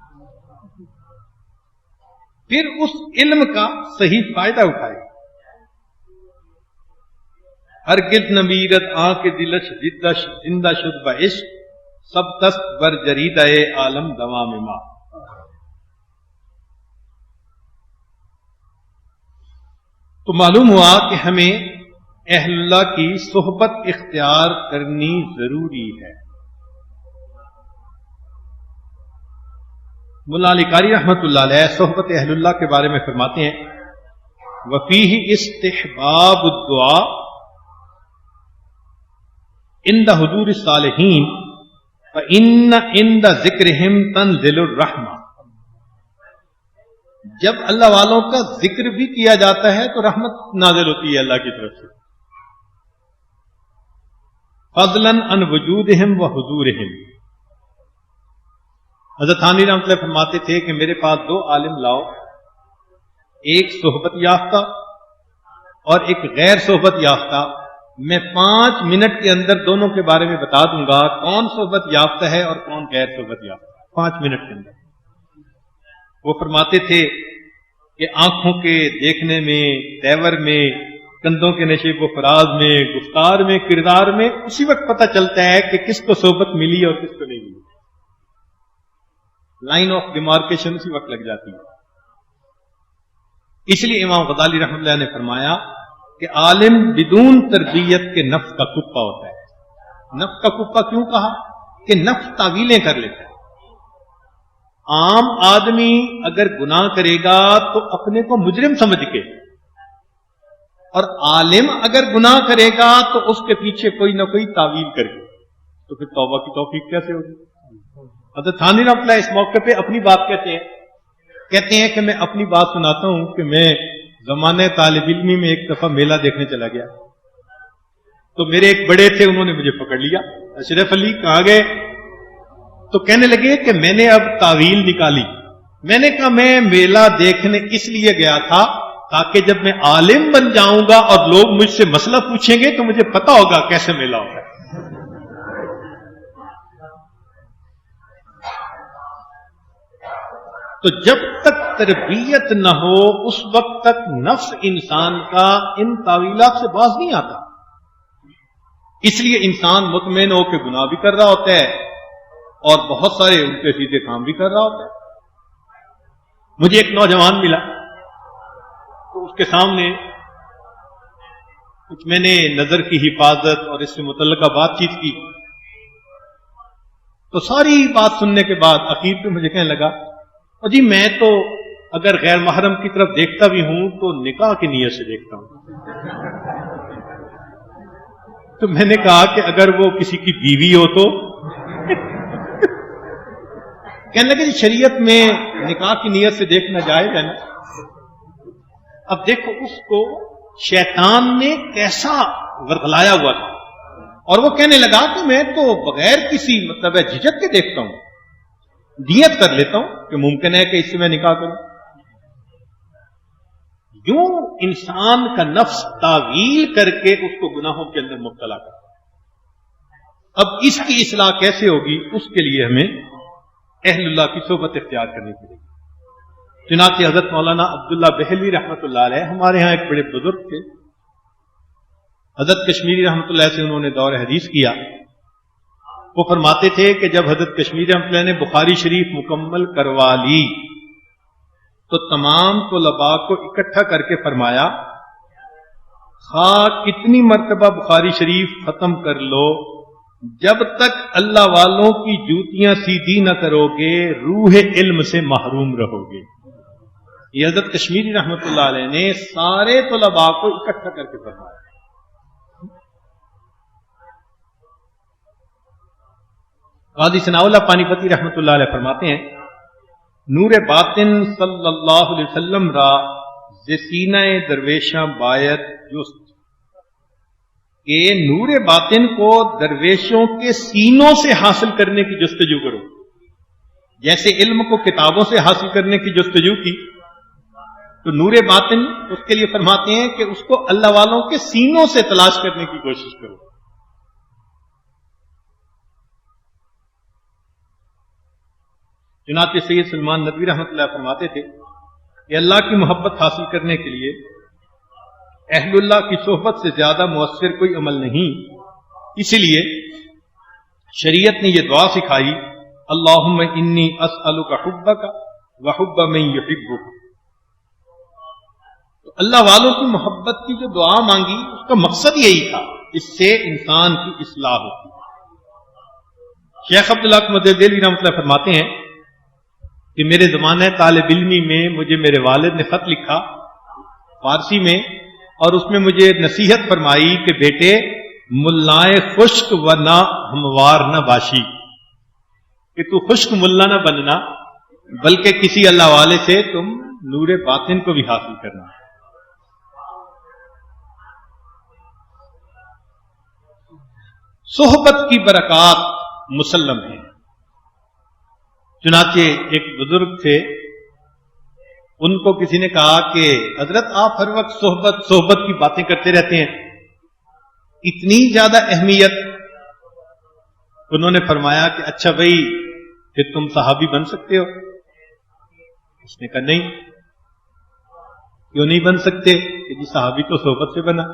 پھر اس علم کا صحیح فائدہ اٹھائے گا. ہرگز نمیرت آ کے دلش زندہ شد بعشق، سب دست بر جریدہ عالم دوام ماں. تو معلوم ہوا کہ ہمیں اہل اللہ کی صحبت اختیار کرنی ضروری ہے. مولا علی قاری رحمۃ اللہ علیہ صحبت اہل اللہ کے بارے میں فرماتے ہیں وفیہ استحباب الدعاء عند حضور الصالحین فإن عند ذکرہم تنزل الرحمہ. جب اللہ والوں کا ذکر بھی کیا جاتا ہے تو رحمت نازل ہوتی ہے اللہ کی طرف سے. فضلاً عن وجودہم و حضورہم. حضرت تھانوی رحمۃ اللہ فرماتے تھے کہ میرے پاس 2 عالم لاؤ، ایک صحبت یافتہ اور ایک غیر صحبت یافتہ. میں 5 منٹ کے اندر دونوں کے بارے میں بتا دوں گا کون صحبت یافتہ ہے اور کون غیر صحبت یافتہ ہے، 5 منٹ کے اندر. وہ فرماتے تھے کہ آنکھوں کے دیکھنے میں، تیور میں، کندھوں کے نشیب و فراز میں، گفتار میں، کردار میں اسی وقت پتہ چلتا ہے کہ کس کو صحبت ملی اور کس کو نہیں ملی. لائن آف ڈیمارکیشن اسی وقت لگ جاتی ہے. اس لیے امام غزالی رحمۃ اللہ نے فرمایا کہ عالم بدون تربیت کے نفس کا کپا ہوتا ہے. نفس کا کپا کیوں کہا؟ کہ نفس تعویلیں کر لیتا ہے. عام آدمی اگر گناہ کرے گا تو اپنے کو مجرم سمجھ کے، اور عالم اگر گناہ کرے گا تو اس کے پیچھے کوئی نہ کوئی تعویل کر کے، تو پھر توبہ کی توفیق کیسے ہوگی؟ حضرت تھانوی رحمۃ اللہ اس موقع پہ اپنی بات کہتے ہیں کہ میں اپنی بات سناتا ہوں کہ میں زمانے طالب علمی میں ایک دفعہ میلہ دیکھنے چلا گیا. تو میرے ایک بڑے تھے، انہوں نے مجھے پکڑ لیا. اشرف علی کہاں گئے؟ تو کہنے لگے کہ میں نے اب تعویل نکالی. میں نے کہا میں میلہ دیکھنے اس لیے گیا تھا تاکہ جب میں عالم بن جاؤں گا اور لوگ مجھ سے مسئلہ پوچھیں گے تو مجھے پتا ہوگا کیسے میلہ ہوتا ہے. تو جب تک تربیت نہ ہو اس وقت تک نفس انسان کا ان تعویلات سے باز نہیں آتا. اس لیے انسان مطمئن ہو کے گناہ بھی کر رہا ہوتا ہے اور بہت سارے الٹے سیدھے کام بھی کر رہا ہوتا ہے. مجھے ایک نوجوان ملا تو اس کے سامنے کچھ میں نے نظر کی حفاظت اور اس سے متعلقہ بات چیت کی. تو ساری بات سننے کے بعد اخیر پہ مجھے کہنے لگا اور جی میں تو اگر غیر محرم کی طرف دیکھتا بھی ہوں تو نکاح کی نیت سے دیکھتا ہوں. تو میں نے کہا کہ اگر وہ کسی کی بیوی ہو تو کہنے لگے جی شریعت میں نکاح کی نیت سے دیکھنا جائز ہے نا. اب دیکھو اس کو شیطان نے کیسا ورغلایا ہوا تھا، اور وہ کہنے لگا کہ میں تو بغیر کسی مطلب جھجک کے دیکھتا ہوں، نیت کر لیتا ہوں کہ ممکن ہے کہ اس سے میں نکاح کروں. یوں انسان کا نفس تعویل کر کے اس کو گناہوں کے اندر مبتلا کرتا. اب اس کی اصلاح کیسے ہوگی؟ اس کے لیے ہمیں اہل اللہ کی صحبت اختیار کرنی پڑے گی۔ چنانچہ حضرت مولانا عبداللہ بہلوی رحمۃ اللہ علیہ ہمارے ہاں ایک بڑے بزرگ تھے، حضرت کشمیری رحمۃ اللہ سے انہوں نے دور حدیث کیا۔ وہ فرماتے تھے کہ جب حضرت کشمیری رحمۃ اللہ نے بخاری شریف مکمل کروا لی تو تمام طلباء کو اکٹھا کر کے فرمایا، خواہ کتنی مرتبہ بخاری شریف ختم کر لو، جب تک اللہ والوں کی جوتیاں سیدھی نہ کرو گے روح علم سے محروم رہو گے۔ یہ حضرت کشمیری رحمۃ اللہ علیہ نے سارے طلباء کو اکٹھا کر کے فرمایا۔ قاضی ثناء اللہ پانی پتی رحمۃ اللہ علیہ فرماتے ہیں، نور باطن صلی اللہ علیہ وسلم را زسینہ درویشاں باید جست، کہ نور باطن کو درویشوں کے سینوں سے حاصل کرنے کی جستجو کرو، جیسے علم کو کتابوں سے حاصل کرنے کی جستجو کی، تو نور باطن اس کے لیے فرماتے ہیں کہ اس کو اللہ والوں کے سینوں سے تلاش کرنے کی کوشش کرو۔ چنانچہ سید سلمان ندوی رحمۃ اللہ فرماتے تھے کہ اللہ کی محبت حاصل کرنے کے لیے اہل اللہ کی صحبت سے زیادہ مؤثر کوئی عمل نہیں، اسی لیے شریعت نے یہ دعا سکھائی، اللہم انی اسألک حبک وحب من یحبک۔ تو اللہ والوں کی محبت کی جو دعا مانگی اس کا مقصد یہی تھا، اس سے انسان کی اصلاح ہوتی۔ شیخ عبداللہ احمد دہلوی رحمۃ اللہ فرماتے ہیں کہ میرے زمانہ طالب علمی میں مجھے میرے والد نے خط لکھا فارسی میں، اور اس میں مجھے نصیحت فرمائی کہ بیٹے ملائے خشک و نہ ہموار نہ باشی، کہ تو خشک ملا نہ بننا بلکہ کسی اللہ والے سے تم نور باطن کو بھی حاصل کرنا۔ صحبت کی برکات مسلم ہیں۔ چنانچہ ایک بزرگ تھے، ان کو کسی نے کہا کہ حضرت آپ ہر وقت صحبت کی باتیں کرتے رہتے ہیں، اتنی زیادہ اہمیت؟ انہوں نے فرمایا کہ اچھا بھائی پھر تم صحابی بن سکتے ہو؟ اس نے کہا نہیں۔ کیوں نہیں بن سکتے؟ کہ جی صحابی تو صحبت سے بنا۔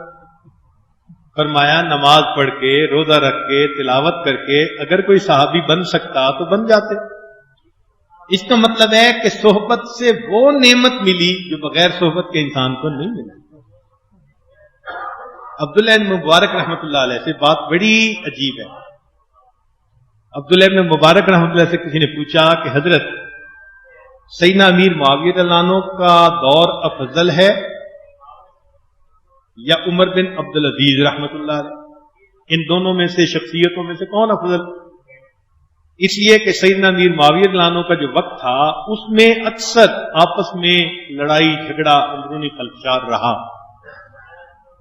فرمایا نماز پڑھ کے، روزہ رکھ کے، تلاوت کر کے اگر کوئی صحابی بن سکتا تو بن جاتے۔ اس کا مطلب ہے کہ صحبت سے وہ نعمت ملی جو بغیر صحبت کے انسان کو نہیں ملی۔ عبداللہ بن مبارک رحمۃ اللہ علیہ سے بات بڑی عجیب ہے۔ عبداللہ بن مبارک رحمۃ اللہ سے کسی نے پوچھا کہ حضرت سیدنا امیر معاویہ رضی اللہ عنہ کا دور افضل ہے یا عمر بن عبدالعزیز رحمۃ اللہ علیہ؟ ان دونوں میں سے شخصیتوں میں سے کون افضل؟ اس لیے کہ سیدنا امیر معاویہ رضی اللہ عنہ کا جو وقت تھا اس میں اکثر آپس میں لڑائی جھگڑا، اندرونی خلفشار رہا،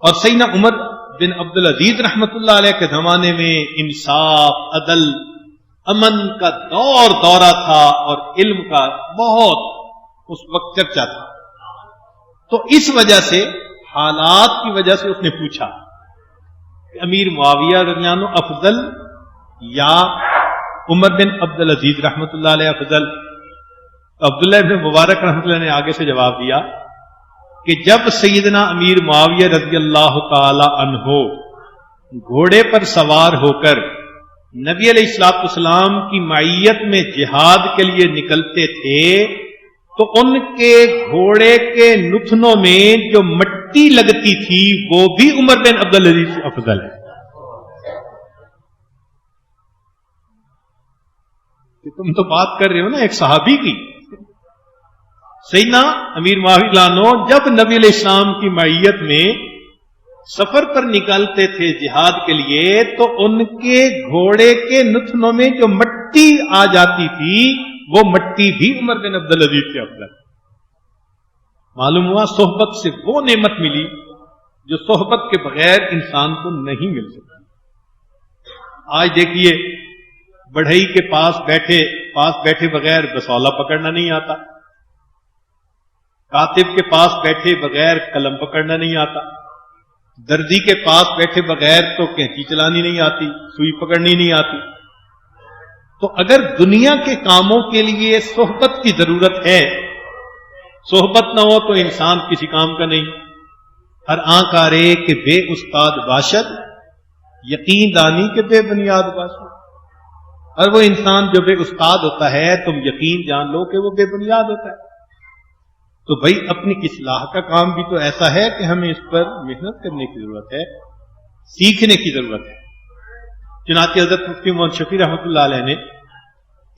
اور سیدنا عمر بن عبدالعزیز رحمۃ اللہ علیہ کے زمانے میں انصاف، عدل، امن کا دورہ تھا اور علم کا بہت اس وقت چرچا تھا۔ تو اس وجہ سے، حالات کی وجہ سے اس نے پوچھا کہ امیر معاویہ رضی اللہ عنہ افضل یا عمر بن عبدالعزیز رحمۃ اللہ علیہ افضل؟ تو عبداللہ بن مبارک رحمۃ اللہ نے آگے سے جواب دیا کہ جب سیدنا امیر معاویہ رضی اللہ تعالی عنہ گھوڑے پر سوار ہو کر نبی علیہ الصلوۃ والسلام کی معیت میں جہاد کے لیے نکلتے تھے تو ان کے گھوڑے کے نتنوں میں جو مٹی لگتی تھی وہ بھی عمر بن عبدالعزیز سے افضل ہے۔ کہ تم تو بات کر رہے ہو نا ایک صحابی کی۔ سیدنا امیر معاویہ عنہ جب نبی علیہ السلام کی معیت میں سفر پر نکلتے تھے جہاد کے لیے تو ان کے گھوڑے کے نتنوں میں جو مٹی آ جاتی تھی وہ مٹی بھی عمر بن عبدالعزیز سے افضل۔ معلوم ہوا صحبت سے وہ نعمت ملی جو صحبت کے بغیر انسان کو نہیں مل سکتی۔ آج دیکھیے بڑھئی کے پاس بیٹھے بغیر بسولہ پکڑنا نہیں آتا، کاتب کے پاس بیٹھے بغیر قلم پکڑنا نہیں آتا، دردی کے پاس بیٹھے بغیر تو کینچی چلانی نہیں آتی، سوئی پکڑنی نہیں آتی. تو اگر دنیا کے کاموں کے لیے صحبت کی ضرورت ہے، صحبت نہ ہو تو انسان کسی کام کا نہیں. ہر آنکھ آ رہے کہ بے استاد باشد، یقین دانی کے بے بنیاد باشد. اور وہ انسان جو بے استاد ہوتا ہے تم یقین جان لو کہ وہ بے بنیاد ہوتا ہے. تو بھائی اپنی اصلاح کا کام بھی تو ایسا ہے کہ ہمیں اس پر محنت کرنے کی ضرورت ہے، سیکھنے کی ضرورت ہے. چنانچہ حضرت مفتی محمد شفیع رحمۃ اللہ علیہ نے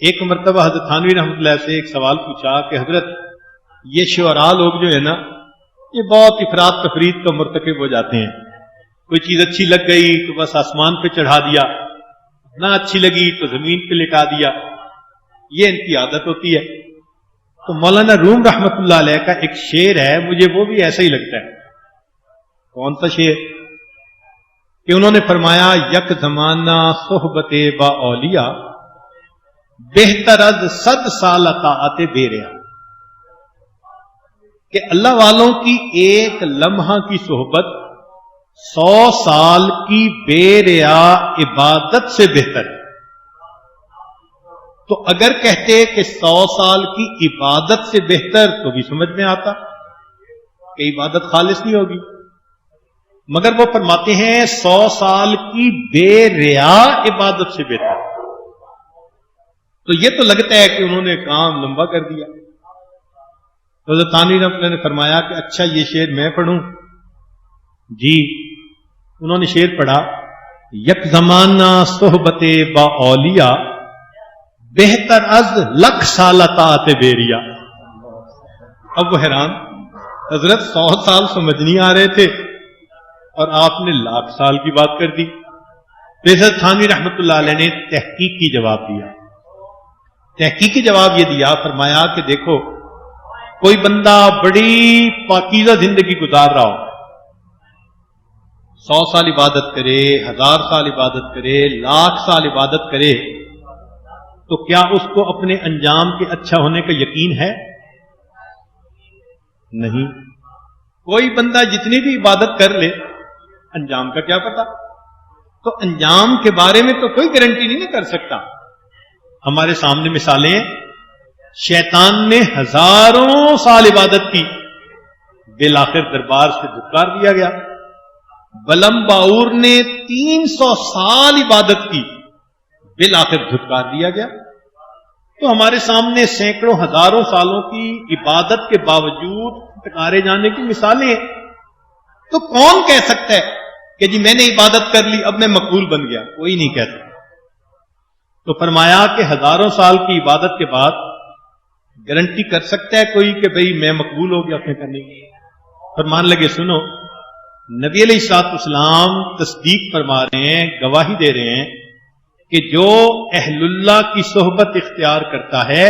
ایک مرتبہ حضرت تھانوی رحمۃ اللہ سے ایک سوال پوچھا کہ حضرت یہ شعراء لوگ جو ہے نا یہ بہت افراد تفرید کا مرتکب ہو جاتے ہیں. کوئی چیز اچھی لگ گئی تو بس آسمان پہ چڑھا دیا، نہ اچھی لگی تو زمین پہ لٹا دیا، یہ ان کی عادت ہوتی ہے. تو مولانا روم رحمۃ اللہ علیہ کا ایک شعر ہے، مجھے وہ بھی ایسا ہی لگتا ہے. کون سا شعر؟ کہ انہوں نے فرمایا یک زمانہ صحبت با اولیاء بہتر از 100 سال طاعت بے ریا. کہ اللہ والوں کی ایک لمحہ کی صحبت 100 سال کی بے ریا عبادت سے بہتر ہے. تو اگر کہتے کہ 100 سال کی عبادت سے بہتر تو بھی سمجھ میں آتا کہ عبادت خالص نہیں ہوگی، مگر وہ فرماتے ہیں 100 سال کی بے ریا عبادت سے بہتر. تو یہ تو لگتا ہے کہ انہوں نے کام لمبا کر دیا. حضرت تھانوی رحمۃ اللہ نے فرمایا کہ اچھا یہ شعر میں پڑھوں؟ جی. انہوں نے شعر پڑھا، یک زمانہ صحبت با اولیاء بہتر از 1,00,000 سال طاعت بیریا. اب وہ حیران، حضرت 100 سال سمجھ نہیں آ رہے تھے اور آپ نے 1,00,000 سال کی بات کر دی. حضرت تھانوی رحمۃ اللہ علیہ نے تحقیقی جواب دیا. تحقیقی جواب یہ دیا، فرمایا کہ دیکھو کوئی بندہ بڑی پاکیزہ زندگی گزار رہا ہو، 100 سال عبادت کرے، 1000 سال عبادت کرے، 1,00,000 سال عبادت کرے، تو کیا اس کو اپنے انجام کے اچھا ہونے کا یقین ہے؟ نہیں. کوئی بندہ جتنی بھی عبادت کر لے، انجام کا کیا پتا؟ تو انجام کے بارے میں تو کوئی گارنٹی نہیں کر سکتا. ہمارے سامنے مثالیں ہیں، شیطان نے 1000 سال عبادت کی، بالآخر دربار سے دھتکار دیا گیا. بلم باور نے 300 سال عبادت کی، بالآخر دھتکار دیا گیا. تو ہمارے سامنے سینکڑوں ہزاروں سالوں کی عبادت کے باوجود ٹکارے جانے کی مثالیں ہیں. تو کون کہہ سکتا ہے کہ جی میں نے عبادت کر لی اب میں مقبول بن گیا؟ کوئی نہیں کہہ سکتا. تو فرمایا کہ 1000 سال کی عبادت کے بعد گارنٹی کر سکتا ہے کوئی کہ بھئی میں مقبول ہو گیا اپنے کرنے کی؟ فرمان لگے سنو، نبی علیہ الصلوۃ والسلام تصدیق فرما رہے ہیں، گواہی دے رہے ہیں کہ جو اہل اللہ کی صحبت اختیار کرتا ہے،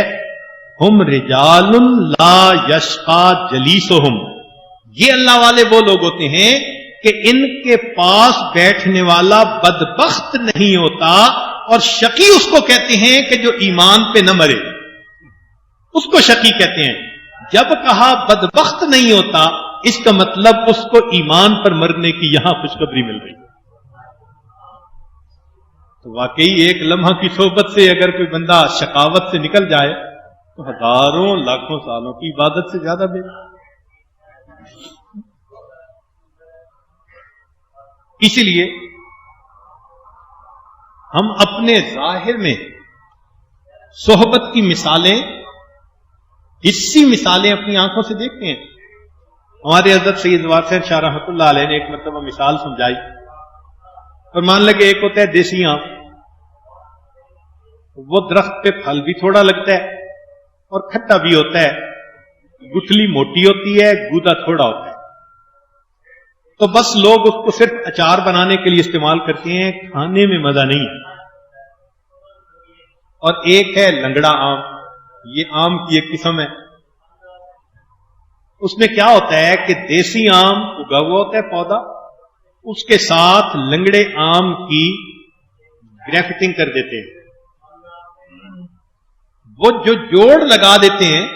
ہم رجال لا یشقا جلیسہم، یہ اللہ والے وہ لوگ ہوتے ہیں کہ ان کے پاس بیٹھنے والا بدبخت نہیں ہوتا. اور شقی اس کو کہتے ہیں کہ جو ایمان پہ نہ مرے، اس کو شقی کہتے ہیں. جب کہا بدبخت نہیں ہوتا، اس کا مطلب اس کو ایمان پر مرنے کی یہاں خوشخبری مل رہی. تو واقعی ایک لمحہ کی صحبت سے اگر کوئی بندہ شقاوت سے نکل جائے تو ہزاروں لاکھوں سالوں کی عبادت سے زیادہ بہتر. اسی لیے ہم اپنے ظاہر میں صحبت کی مثالیں، حصی مثالیں اپنی آنکھوں سے دیکھتے ہیں. ہمارے حضرت سید واسع شاہ رحمۃ اللہ علیہ نے ایک مرتبہ مثال سمجھائی اور مان لگے ایک ہوتا ہے دیسی آم، وہ درخت پہ پھل بھی تھوڑا لگتا ہے اور کھٹا بھی ہوتا ہے، گٹھلی موٹی ہوتی ہے، گودا تھوڑا ہوتا ہے. تو بس لوگ اس کو صرف اچار بنانے کے لیے استعمال کرتے ہیں، کھانے میں مزہ نہیں ہے. اور ایک ہے لنگڑا آم، یہ آم کی ایک قسم ہے. اس میں کیا ہوتا ہے کہ دیسی آم اگا ہوا ہوتا ہے پودا، اس کے ساتھ لنگڑے آم کی گرافٹنگ کر دیتے ہیں. وہ جو جوڑ لگا دیتے ہیں،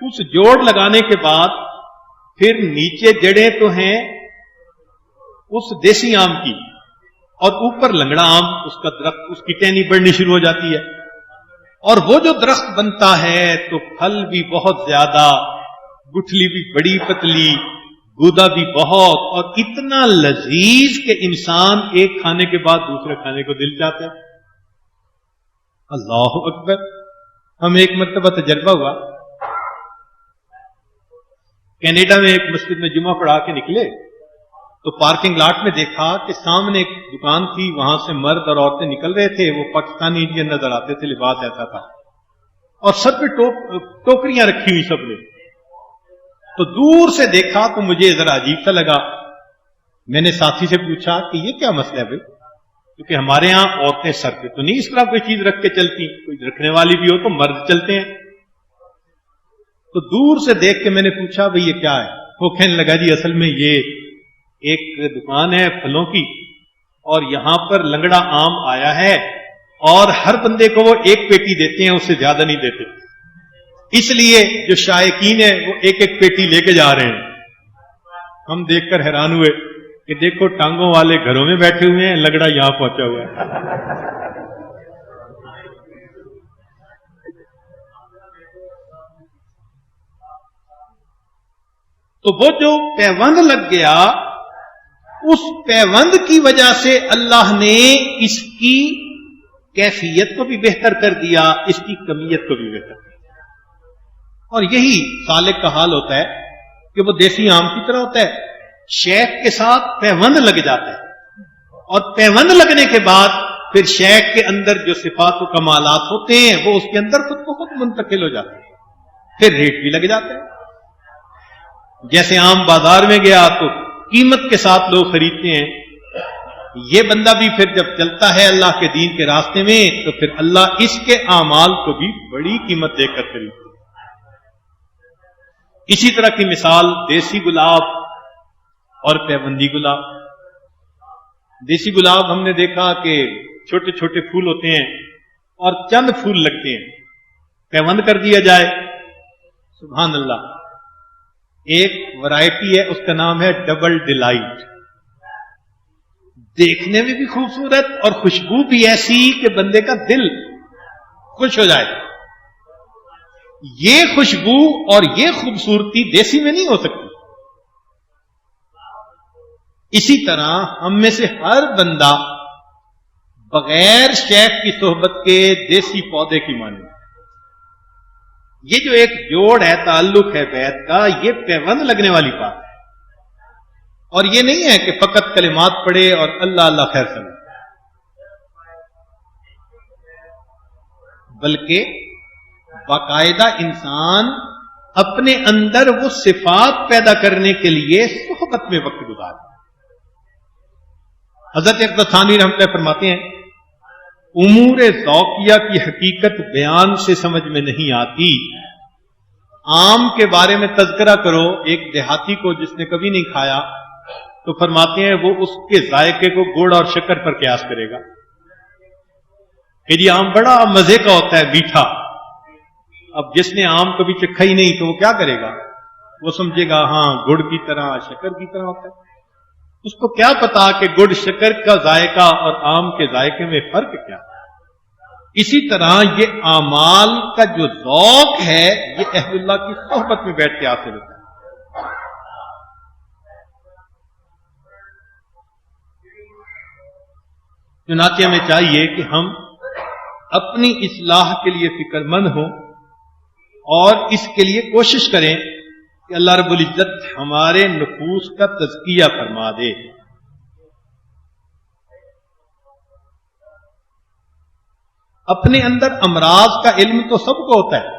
اس جوڑ لگانے کے بعد پھر نیچے جڑیں تو ہیں اس دیسی آم کی، اور اوپر لنگڑا آم، اس کا درخت، اس کی ٹہنی بڑھنی شروع ہو جاتی ہے، اور وہ جو درخت بنتا ہے تو پھل بھی بہت زیادہ، گٹھلی بھی بڑی پتلی، گودا بھی بہت، اور اتنا لذیذ کہ انسان ایک کھانے کے بعد دوسرے کھانے کو دل چاہتا ہے۔ اللہ اکبر۔ ہم ایک مرتبہ تجربہ ہوا، کینیڈا میں ایک مسجد میں جمعہ پڑھا کے نکلے تو پارکنگ لاٹ میں دیکھا کہ سامنے ایک دکان تھی، وہاں سے مرد اور عورتیں نکل رہے تھے، وہ پاکستانی انڈین نظر آتے تھے، لباس ایسا تھا، اور سب پہ ٹوکریاں رکھی ہوئی سب نے۔ تو دور سے دیکھا تو مجھے ذرا عجیب سا لگا، میں نے ساتھی سے پوچھا کہ یہ کیا مسئلہ ہے بھائی، کیونکہ ہمارے ہاں عورتیں سر پہ تو نہیں اس طرح کوئی چیز رکھ کے چلتی، کوئی رکھنے والی بھی ہو تو مرد چلتے ہیں۔ تو دور سے دیکھ کے میں نے پوچھا بھئی یہ کیا ہے؟ وہ کہنے لگا جی اصل میں یہ ایک دکان ہے پھلوں کی، اور یہاں پر لنگڑا آم آیا ہے، اور ہر بندے کو وہ ایک پیٹی دیتے ہیں، اس سے زیادہ نہیں دیتے، اس لیے جو شائقین ہیں وہ ایک ایک پیٹی لے کے جا رہے ہیں۔ ہم دیکھ کر حیران ہوئے کہ دیکھو ٹانگوں والے گھروں میں بیٹھے ہوئے ہیں، لنگڑا یہاں پہنچا ہوا ہے۔ تو وہ جو پیوند لگ گیا، اس پیوند کی وجہ سے اللہ نے اس کی کیفیت کو بھی بہتر کر دیا، اس کی کمیت کو بھی بہتر کر دیا۔ اور یہی سالک کا حال ہوتا ہے کہ وہ دیسی آم کی طرح ہوتا ہے، شیخ کے ساتھ پیوند لگ جاتا ہے، اور پیوند لگنے کے بعد پھر شیخ کے اندر جو صفات و کمالات ہوتے ہیں وہ اس کے اندر خود کو خود منتقل ہو جاتے ہیں، پھر ریٹ بھی لگ جاتا ہے۔ جیسے آم بازار میں گیا تو قیمت کے ساتھ لوگ خریدتے ہیں، یہ بندہ بھی پھر جب چلتا ہے اللہ کے دین کے راستے میں تو پھر اللہ اس کے اعمال کو بھی بڑی قیمت دے کر خریدتے ہیں۔ اسی طرح کی مثال دیسی گلاب اور پیوندی گلاب۔ دیسی گلاب ہم نے دیکھا کہ چھوٹے چھوٹے پھول ہوتے ہیں اور چند پھول لگتے ہیں، پیوند کر دیا جائے، سبحان اللہ، ایک ورائٹی ہے اس کا نام ہے ڈبل ڈیلائٹ، دیکھنے میں بھی خوبصورت اور خوشبو بھی ایسی کہ بندے کا دل خوش ہو جائے۔ یہ خوشبو اور یہ خوبصورتی دیسی میں نہیں ہو سکتی۔ اسی طرح ہم میں سے ہر بندہ بغیر شیخ کی صحبت کے دیسی پودے کی مانند، یہ جو ایک جوڑ ہے، تعلق ہے بیت کا، یہ پیوند لگنے والی بات ہے، اور یہ نہیں ہے کہ فقط کلمات پڑھے اور اللہ اللہ خیر سمجھے، بلکہ باقاعدہ انسان اپنے اندر وہ صفات پیدا کرنے کے لیے صحبت میں وقت گزارے۔ حضرت اقدس ثانی رحمۃ اللہ فرماتے ہیں، امور ذوقیہ کی حقیقت بیان سے سمجھ میں نہیں آتی۔ آم کے بارے میں تذکرہ کرو ایک دیہاتی کو جس نے کبھی نہیں کھایا، تو فرماتے ہیں وہ اس کے ذائقے کو گڑ اور شکر پر قیاس کرے گا کہ جی آم بڑا مزے کا ہوتا ہے، میٹھا۔ اب جس نے آم کبھی چکھا ہی نہیں تو وہ کیا کرے گا؟ وہ سمجھے گا ہاں گڑ کی طرح، شکر کی طرح ہوتا ہے۔ اس کو کیا پتا کہ گڑ شکر کا ذائقہ اور آم کے ذائقے میں فرق کیا ہے۔ اسی طرح یہ اعمال کا جو ذوق ہے یہ اہل اللہ کی صحبت میں بیٹھ کے حاصل ہوتا ہے۔ چنانچہ ہمیں چاہیے کہ ہم اپنی اصلاح کے لیے فکر مند ہوں اور اس کے لیے کوشش کریں کہ اللہ رب العزت ہمارے نفوس کا تزکیہ فرما دے۔ اپنے اندر امراض کا علم تو سب کو ہوتا ہے،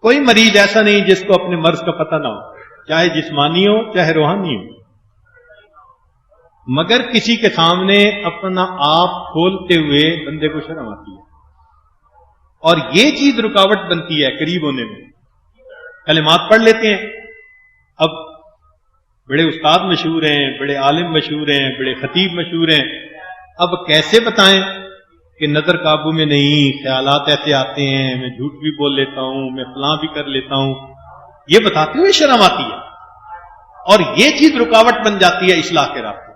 کوئی مریض ایسا نہیں جس کو اپنے مرض کا پتہ نہ ہو، چاہے جسمانی ہو چاہے روحانی ہو، مگر کسی کے سامنے اپنا آپ کھولتے ہوئے بندے کو شرم آتی ہے، اور یہ چیز رکاوٹ بنتی ہے قریب ہونے میں۔ کلمات پڑھ لیتے ہیں، اب بڑے استاد مشہور ہیں، بڑے عالم مشہور ہیں، بڑے خطیب مشہور ہیں، اب کیسے بتائیں کہ نظر قابو میں نہیں، خیالات ایسے آتے ہیں، میں جھوٹ بھی بول لیتا ہوں، میں فلاں بھی کر لیتا ہوں، یہ بتاتے ہوئے شرم آتی ہے۔ اور یہ چیز رکاوٹ بن جاتی ہے اصلاح کے راستے.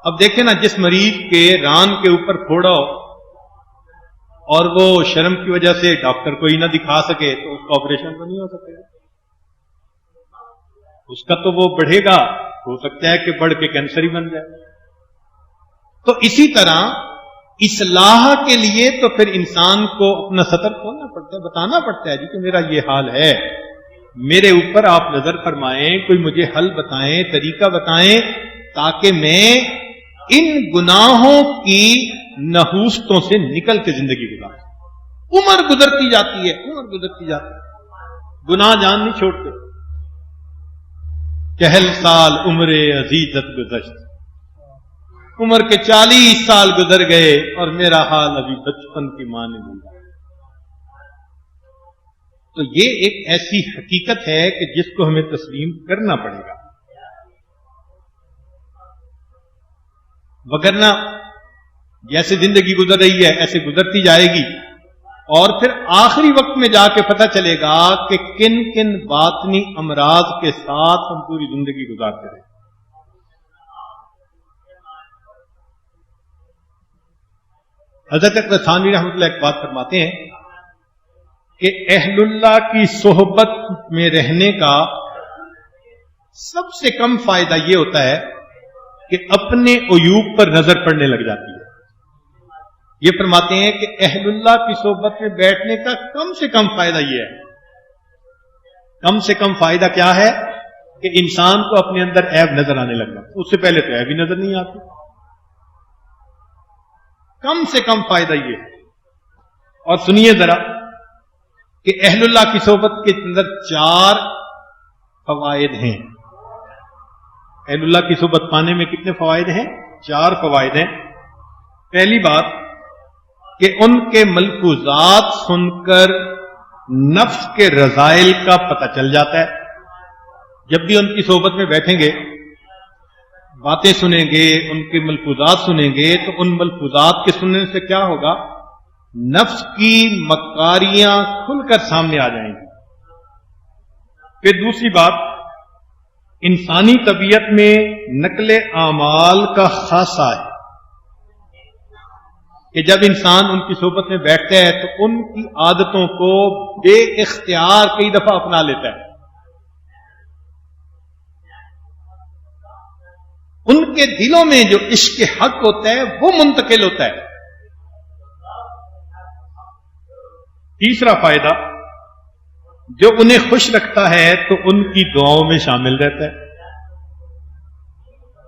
اب دیکھیں نا، جس مریض کے ران کے اوپر پھوڑا ہو اور وہ شرم کی وجہ سے ڈاکٹر کو ہی نہ دکھا سکے تو اس کا آپریشن تو نہیں ہو سکے گا. اس کا تو وہ بڑھے گا، ہو سکتا ہے کہ بڑھ کے کینسر ہی بن جائے. تو اسی طرح اصلاح کے لیے تو پھر انسان کو اپنا سطر کھولنا پڑتا ہے، بتانا پڑتا ہے جی کہ میرا یہ حال ہے، میرے اوپر آپ نظر فرمائیں، کوئی مجھے حل بتائیں، طریقہ بتائیں، تاکہ میں ان گناہوں کی نحوستوں سے نکل کے زندگی گزاروں. عمر گزرتی جاتی ہے، گناہ جان نہیں چھوڑتے. چہل سال عمر عزیزت گزشت، عمر کے 40 سال گزر گئے اور میرا حال ابھی بچپن کی ماں نے ملا. تو یہ ایک ایسی حقیقت ہے کہ جس کو ہمیں تسلیم کرنا پڑے گا، وگرنہ جیسے زندگی گزر رہی ہے ایسے گزرتی جائے گی، اور پھر آخری وقت میں جا کے پتہ چلے گا کہ کن کن باطنی امراض کے ساتھ ہم پوری زندگی گزارتے رہے. حضرت اکبر تھانوی رحمۃ اللہ ایک بات فرماتے ہیں کہ اہل اللہ کی صحبت میں رہنے کا سب سے کم فائدہ یہ ہوتا ہے کہ اپنے عیوب پر نظر پڑنے لگ جاتی ہے. یہ فرماتے ہیں کہ اہل اللہ کی صحبت میں بیٹھنے کا کم سے کم فائدہ یہ ہے، کم سے کم فائدہ کیا ہے کہ انسان کو اپنے اندر عیب نظر آنے لگ جاتا. اس سے پہلے تو عیب ہی نظر نہیں آتی. کم سے کم فائدہ یہ ہے. اور سنیے ذرا کہ اہل اللہ کی صحبت کے اندر 4 فوائد ہیں. اہل اللہ کی صحبت پانے میں کتنے فوائد ہیں؟ 4 فوائد ہیں. پہلی بات کہ ان کے ملفوظات سن کر نفس کے رذائل کا پتہ چل جاتا ہے. جب بھی ان کی صحبت میں بیٹھیں گے، باتیں سنیں گے، ان کے ملفوظات سنیں گے، تو ان ملفوظات کے سننے سے کیا ہوگا؟ نفس کی مکاریاں کھل کر سامنے آ جائیں گی. پھر دوسری بات، انسانی طبیعت میں نقل اعمال کا خاصہ ہے کہ جب انسان ان کی صحبت میں بیٹھتا ہے تو ان کی عادتوں کو بے اختیار کئی دفعہ اپنا لیتا ہے. ان کے دلوں میں جو عشق حق ہوتا ہے وہ منتقل ہوتا ہے. تیسرا فائدہ، جو انہیں خوش رکھتا ہے تو ان کی دعاؤں میں شامل رہتا ہے.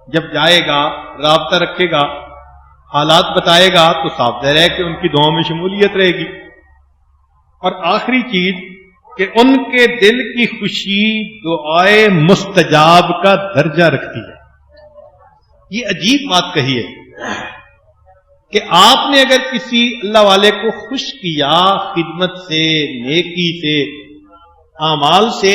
جب جائے گا، رابطہ رکھے گا، حالات بتائے گا تو صاف ظاہر ہے کہ ان کی دعاؤں میں شمولیت رہے گی. اور آخری چیز کہ ان کے دل کی خوشی دعائے مستجاب کا درجہ رکھتی ہے. یہ عجیب بات کہی ہے کہ آپ نے اگر کسی اللہ والے کو خوش کیا خدمت سے، نیکی سے، اعمال سے،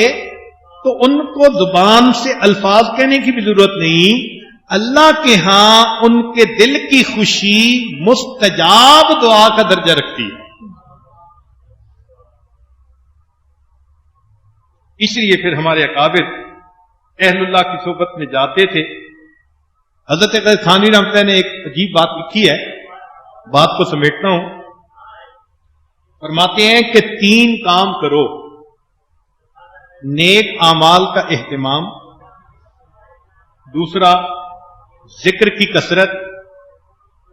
تو ان کو زبان سے الفاظ کہنے کی بھی ضرورت نہیں. اللہ کے ہاں ان کے دل کی خوشی مستجاب دعا کا درجہ رکھتی ہے. اس لیے پھر ہمارے اکابر اہل اللہ کی صحبت میں جاتے تھے. حضرت تھانوی رحمۃ اللہ نے ایک عجیب بات لکھی ہے، بات کو سمیٹتا ہوں. فرماتے ہیں کہ 3 کام کرو: نیک اعمال کا اہتمام، دوسرا ذکر کی کثرت،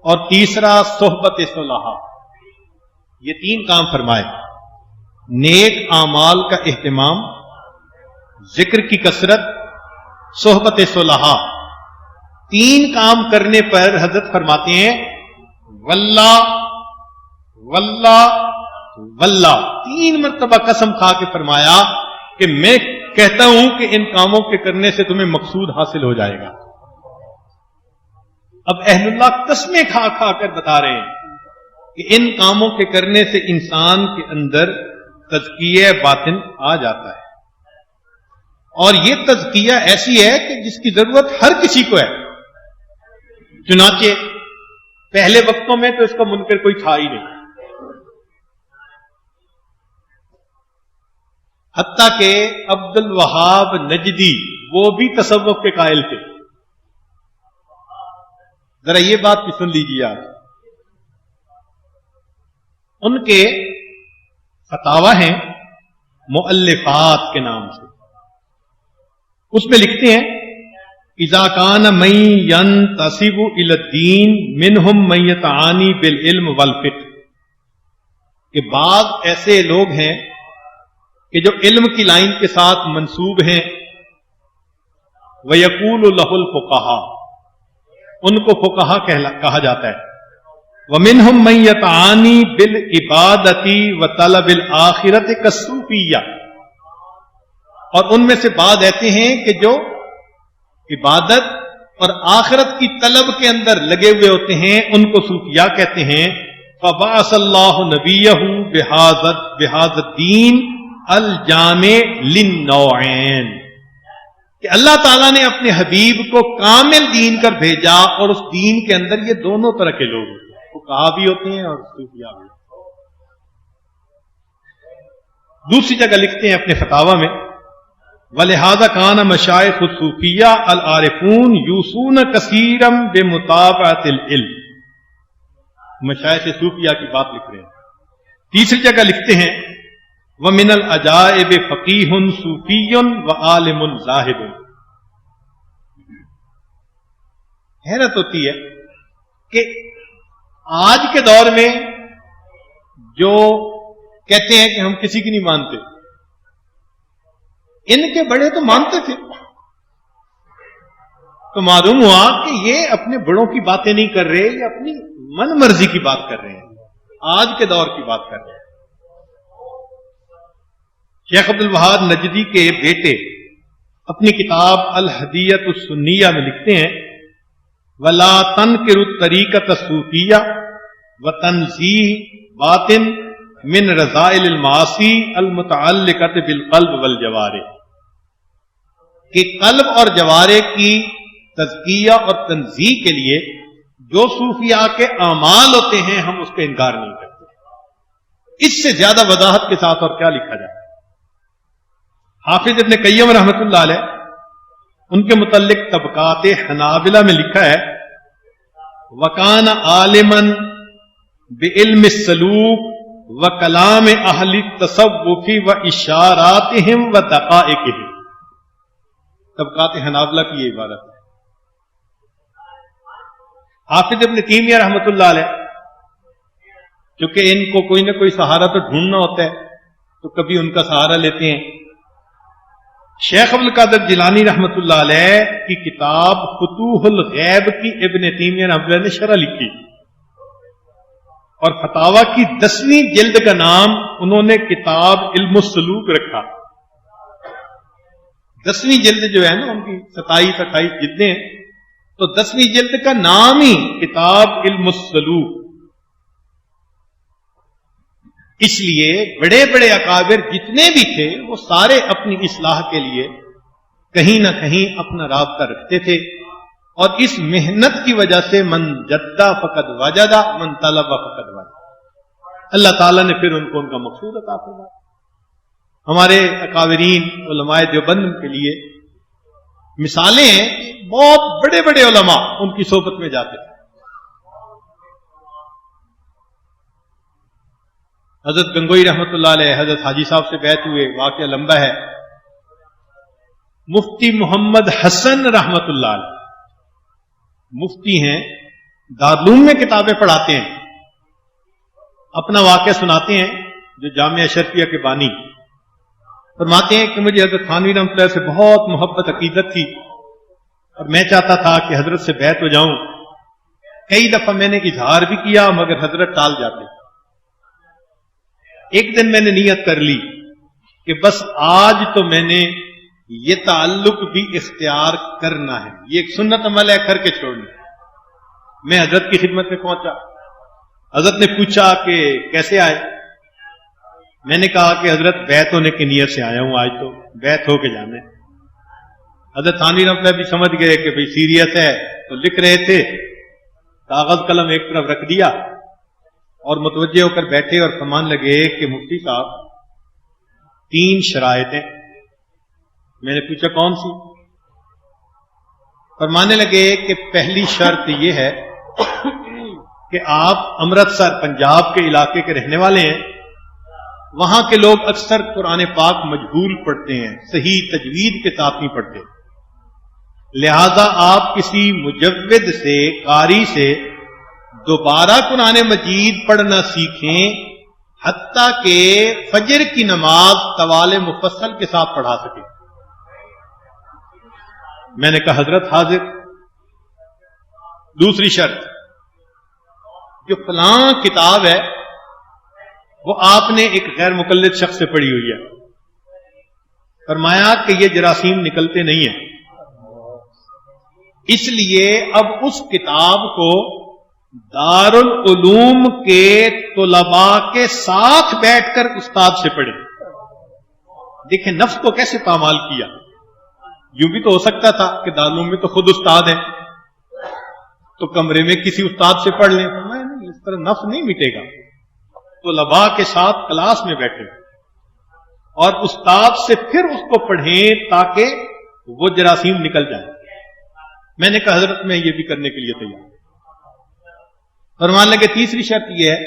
اور تیسرا صحبت صالحہ. یہ 3 کام فرمائے: نیک اعمال کا اہتمام، ذکر کی کثرت، صحبت صالحہ. 3 کام کرنے پر حضرت فرماتے ہیں واللہ واللہ واللہ. 3 مرتبہ قسم کھا کے فرمایا کہ میں کہتا ہوں کہ ان کاموں کے کرنے سے تمہیں مقصود حاصل ہو جائے گا. اب اہل اللہ قسمیں کھا کھا کر بتا رہے ہیں کہ ان کاموں کے کرنے سے انسان کے اندر تزکیہ باطن آ جاتا ہے. اور یہ تزکیہ ایسی ہے کہ جس کی ضرورت ہر کسی کو ہے. چنانچہ پہلے وقتوں میں تو اس کا منکر کوئی تھا ہی نہیں. حتیٰ کہ عبد الوہاب نجدی وہ بھی تصوف کے قائل تھے. ذرا یہ بات بھی سن لیجیے آپ. ان کے فتاوی ہیں مؤلفات کے نام سے. اس میں لکھتے ہیں اذا کان من ينتسب الى الدین منهم من يتعانی بالعلم والفقہ، کہ بعض ایسے لوگ ہیں کہ جو علم کی لائن کے ساتھ منسوب ہیں. وَيَقُولُ لَهُ الْفُقَهَاءُ، ان کو فقہا کہا جاتا ہے. وَمِنْهُمْ مَنْ يَتَعَانِي بِالْعِبَادَةِ وَطَلَبِ الْآخِرَةِ كَالصُّوفِيَّةِ، اور ان میں سے بعض ایسے ہیں کہ جو عبادت اور آخرت کی طلب کے اندر لگے ہوئے ہوتے ہیں، ان کو صوفیاء کہتے ہیں. فَبَعَثَ اللَّهُ نَبِيَّهُ بِهَذَا الدِّينِ الْجَامِعِ لِلنَّوْعَيْنِ، کہ اللہ تعالیٰ نے اپنے حبیب کو کامل دین کر بھیجا، اور اس دین کے اندر یہ دونوں طرح کے لوگ ہوتے ہیں، فقہا بھی ہوتے ہیں اور صوفیاء بھی ہوتے ہیں. دوسری جگہ لکھتے ہیں اپنے فتاوی میں وَلِهَذَا كَانَ مَشَائِخُ الصُّوفِيَّةِ الْعَارِفُونَ يُوصُونَ كَثِيرًا بِمُتَابَعَةِ الْعِلْمِ. مشائخ صوفیاء کی بات لکھ رہے ہیں. تیسری جگہ لکھتے ہیں وَمِنَ الْعَجَائِبِ فَقِيهٌ صُوفِيٌّ وَعَالِمٌ زَاهِدٌ. حیرت ہوتی ہے کہ آج کے دور میں جو کہتے ہیں کہ ہم کسی کی نہیں مانتے، ان کے بڑے تو مانتے تھے. تو معلوم ہوا کہ یہ اپنے بڑوں کی باتیں نہیں کر رہے، یہ اپنی من مرضی کی بات کر رہے ہیں، آج کے دور کی بات کر رہے ہیں. شیخ عبد الوہاب نجدی کے بیٹے اپنی کتاب الہدیۃ السنیہ میں لکھتے ہیں وَلَا تَنْكِرُ الطَّرِيقَةَ الصُّوفِيَّةَ وَتَنْزِيهِ بَاطِنٍ مِنْ رَذَائِلِ الْمَعَاصِي الْمُتَعَلِّقَةِ بِالْقَلْبِ وَالْجَوَارِحِ، کہ قلب اور جوارح کی تزکیہ اور تنزیہ کے لیے جو صوفیاء کے اعمال ہوتے ہیں ہم اس کا انکار نہیں کرتے. اس سے زیادہ وضاحت کے ساتھ اور کیا لکھا جائے. حافظ ابن قیم رحمۃ اللہ علیہ ان کے متعلق طبقات حنابلہ میں لکھا ہے وَكَانَ عَالِمًا بِعِلْمِ السَّلُوكِ وَكَلَامِ أَهْلِ التَّصَوُّفِ وَإِشَارَاتِهِمْ وَدَقَائِقِهِمْ. طبقات حنابلہ کی یہ عبارت ہے. حافظ ابن تیمیہ رحمۃ اللہ علیہ چونکہ ان کو کوئی نہ کوئی سہارا تو ڈھونڈنا ہوتا ہے تو کبھی ان کا سہارا لیتے ہیں. شیخ عبد القادر جیلانی رحمۃ اللہ علیہ کی کتاب فتوح الغیب کی ابن تیمیہ رحمۃ اللہ نے شرح لکھی، اور فتاوی کی 10ویں جلد کا نام انہوں نے کتاب علم السلوک رکھا. 10ویں جلد جو ہے نا ان کی 27-28 جلدیں ہیں، تو 10ویں جلد کا نام ہی کتاب علم السلوک. اس لیے بڑے بڑے اکابر جتنے بھی تھے وہ سارے اپنی اصلاح کے لیے کہیں نہ کہیں اپنا رابطہ رکھتے تھے، اور اس محنت کی وجہ سے من جدہ فقد وجدہ من طلب فقد وجدہ، اللہ تعالیٰ نے پھر ان کو ان کا مقصود عطا فرمایا. ہمارے اکابرین علماء دیوبند کے لیے مثالیں ہیں، بہت بڑے بڑے علماء ان کی صحبت میں جاتے تھے. حضرت گنگوئی رحمۃ اللہ علیہ حضرت حاجی صاحب سے بیعت ہوئے، واقعہ لمبا ہے. مفتی محمد حسن رحمۃ اللہ علیہ مفتی ہیں، دارالعلوم میں کتابیں پڑھاتے ہیں. اپنا واقعہ سناتے ہیں جو جامعہ اشرفیہ کے بانی فرماتے ہیں کہ مجھے حضرت تھانوی رحمۃ اللہ سے بہت محبت عقیدت تھی، اور میں چاہتا تھا کہ حضرت سے بیعت ہو جاؤں. کئی دفعہ میں نے اظہار بھی کیا مگر حضرت ٹال جاتے. ایک دن میں نے نیت کر لی کہ بس آج تو میں نے یہ تعلق بھی اختیار کرنا ہے، یہ ایک سنت عمل ہے، کر کے چھوڑنا. میں حضرت کی خدمت میں پہنچا. حضرت نے پوچھا کہ کیسے آئے؟ میں نے کہا کہ حضرت بیعت ہونے کی نیت سے آیا ہوں، آج تو بیعت ہو کے جانا ہے. حضرت تھانوی رحمۃ اللہ بھی سمجھ گئے کہ بھئی سیریس ہے، تو لکھ رہے تھے. کاغذ قلم ایک طرف رکھ دیا اور متوجہ ہو کر بیٹھے اور فرمان لگے کہ مفتی صاحب 3 شرائطیں. میں نے پوچھا کون سی؟ فرمانے لگے کہ پہلی شرط یہ ہے کہ آپ امرتسر پنجاب کے علاقے کے رہنے والے ہیں. وہاں کے لوگ اکثر قرآن پاک مجہول پڑھتے ہیں، صحیح تجوید کے ساتھ نہیں پڑھتے. لہذا آپ کسی مجود سے، قاری سے دوبارہ قرآن مجید پڑھنا سیکھیں حتیٰ کہ فجر کی نماز طوال مفصل کے ساتھ پڑھا سکیں. میں نے کہا حضرت حاضر. دوسری شرط، جو فلاں کتاب ہے وہ آپ نے ایک غیر مقلد شخص سے پڑھی ہوئی ہے. فرمایا کہ یہ جراثیم نکلتے نہیں ہیں، اس لیے اب اس کتاب کو دارالعلوم کے طلباء کے ساتھ بیٹھ کر استاد سے پڑھیں. دیکھیں نفس کو کیسے پامال کیا. یوں بھی تو ہو سکتا تھا کہ دارالعلوم میں تو خود استاد ہیں تو کمرے میں کسی استاد سے پڑھ لیں. فرمایا نہیں، اس طرح نفس نہیں مٹے گا. طلباء کے ساتھ کلاس میں بیٹھیں اور استاد سے پھر اس کو پڑھیں تاکہ وہ جراثیم نکل جائیں. میں نے کہا حضرت میں یہ بھی کرنے کے لیے تیار. فرمان لگے تیسری شرط یہ ہے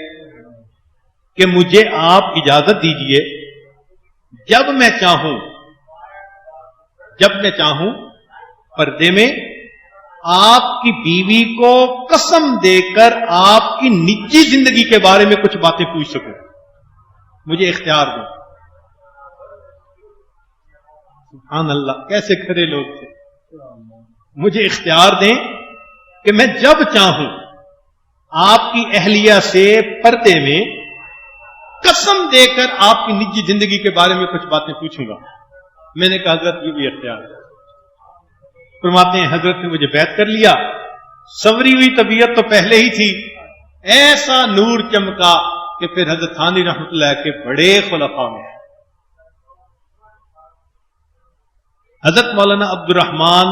کہ مجھے آپ اجازت دیجئے جب میں چاہوں پردے میں آپ کی بیوی کو قسم دے کر آپ کی نجی زندگی کے بارے میں کچھ باتیں پوچھ سکوں. مجھے اختیار دیں. سبحان اللہ، کیسے کھڑے لوگ تھے. مجھے اختیار دیں کہ میں جب چاہوں آپ کی اہلیہ سے پردے میں قسم دے کر آپ کی نجی زندگی کے بارے میں کچھ باتیں پوچھوں گا. میں نے کہا حضرت یہ بھی اختیار ہے. فرماتے ہیں حضرت نے مجھے بیعت کر لیا. سوری ہوئی طبیعت تو پہلے ہی تھی، ایسا نور چمکا کہ پھر حضرت تھانوی رحمۃ اللہ کے بڑے خلفاء میں حضرت مولانا عبد الرحمان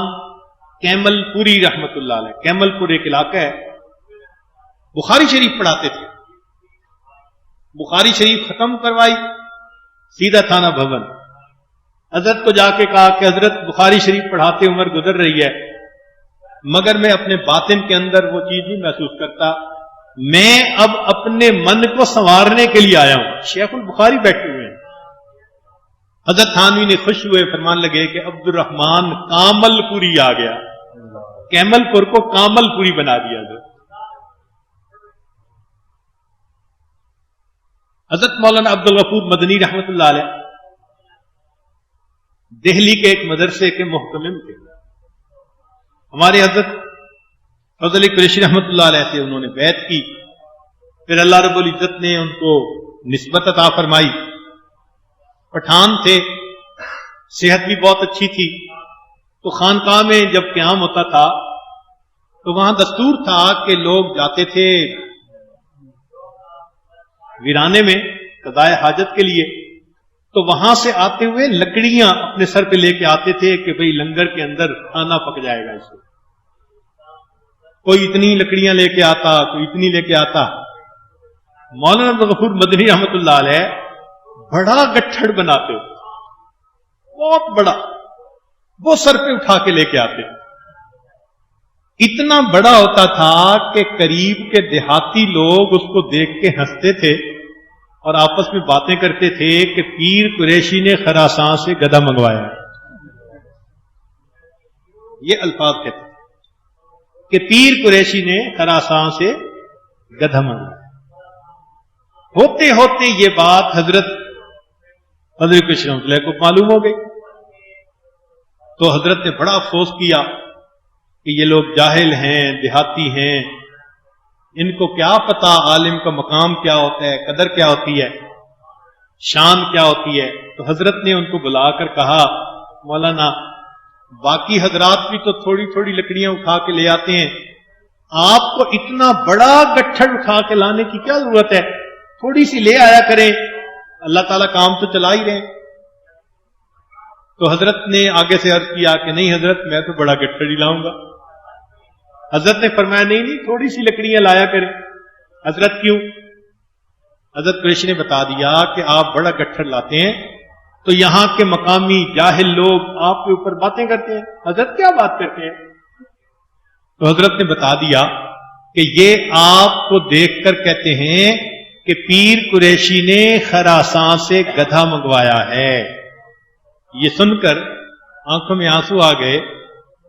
کیمل پوری رحمۃ اللہ علیہ. کیمل پور ایک علاقہ ہے، بخاری شریف پڑھاتے تھے. بخاری شریف ختم کروائی، سیدھا تھانہ بھون. حضرت کو جا کے کہا کہ حضرت بخاری شریف پڑھاتے عمر گزر رہی ہے مگر میں اپنے باطن کے اندر وہ چیز نہیں محسوس کرتا. میں اب اپنے من کو سنوارنے کے لیے آیا ہوں. شیخ البخاری بیٹھے ہوئے ہیں. حضرت تھانوی نے خوش ہوئے، فرمان لگے کہ عبد الرحمان کامل پوری آ گیا. کیمل پور کو کامل پوری بنا دیا. حضرت مولانا عبد الغفور مدنی رحمۃ اللہ علیہ دہلی کے ایک مدرسے کے محتمم تھے. ہمارے حضرت فضل قریشی رحمۃ اللہ علیہ سے انہوں نے بیعت کی. پھر اللہ رب العزت نے ان کو نسبت عطا فرمائی. پٹھان تھے، صحت بھی بہت اچھی تھی. تو خانقاہ میں جب قیام ہوتا تھا تو وہاں دستور تھا کہ لوگ جاتے تھے ویرانے میں قضائے حاجت کے لیے، تو وہاں سے آتے ہوئے لکڑیاں اپنے سر پہ لے کے آتے تھے کہ بھئی لنگر کے اندر کھانا پک جائے گا. اس کو کوئی اتنی لکڑیاں لے کے آتا، کوئی اتنی لے کے آتا. مولانا عبد الغفور مدنی رحمۃ اللہ علیہ بڑا گٹھڑ بناتے، بہت بڑا، وہ سر پہ اٹھا کے لے کے آتے. اتنا بڑا ہوتا تھا کہ قریب کے دیہاتی لوگ اس کو دیکھ کے ہنستے تھے اور آپس میں باتیں کرتے تھے کہ پیر قریشی نے خراسان سے گدھا منگوایا. یہ الفاظ کہتے ہیں کہ پیر قریشی نے خراسان سے گدھا منگوایا. ہوتے ہوتے یہ بات حضرت فضل قریشی رحمۃ اللہ کو معلوم ہو گئی تو حضرت نے بڑا افسوس کیا کہ یہ لوگ جاہل ہیں، دیہاتی ہیں، ان کو کیا پتا عالم کا مقام کیا ہوتا ہے، قدر کیا ہوتی ہے، شان کیا ہوتی ہے. تو حضرت نے ان کو بلا کر کہا مولانا باقی حضرات بھی تو تھوڑی تھوڑی لکڑیاں اٹھا کے لے آتے ہیں، آپ کو اتنا بڑا گٹھڑ اٹھا کے لانے کی کیا ضرورت ہے، تھوڑی سی لے آیا کریں، اللہ تعالیٰ کام تو چلا ہی رہے. تو حضرت نے آگے سے عرض کیا کہ نہیں حضرت میں تو بڑا گٹھڑ ہی لاؤں گا. حضرت نے فرمایا نہیں تھوڑی سی لکڑیاں لایا کریں. حضرت کیوں؟ حضرت قریشی نے بتا دیا کہ آپ بڑا گٹھڑ لاتے ہیں تو یہاں کے مقامی جاہل لوگ آپ کے اوپر باتیں کرتے ہیں، حضرت کیا بات کرتے ہیں؟ تو حضرت نے بتا دیا کہ یہ آپ کو دیکھ کر کہتے ہیں کہ پیر قریشی نے خراسان سے گدھا منگوایا ہے۔ یہ سن کر آنکھوں میں آنسو آ گئے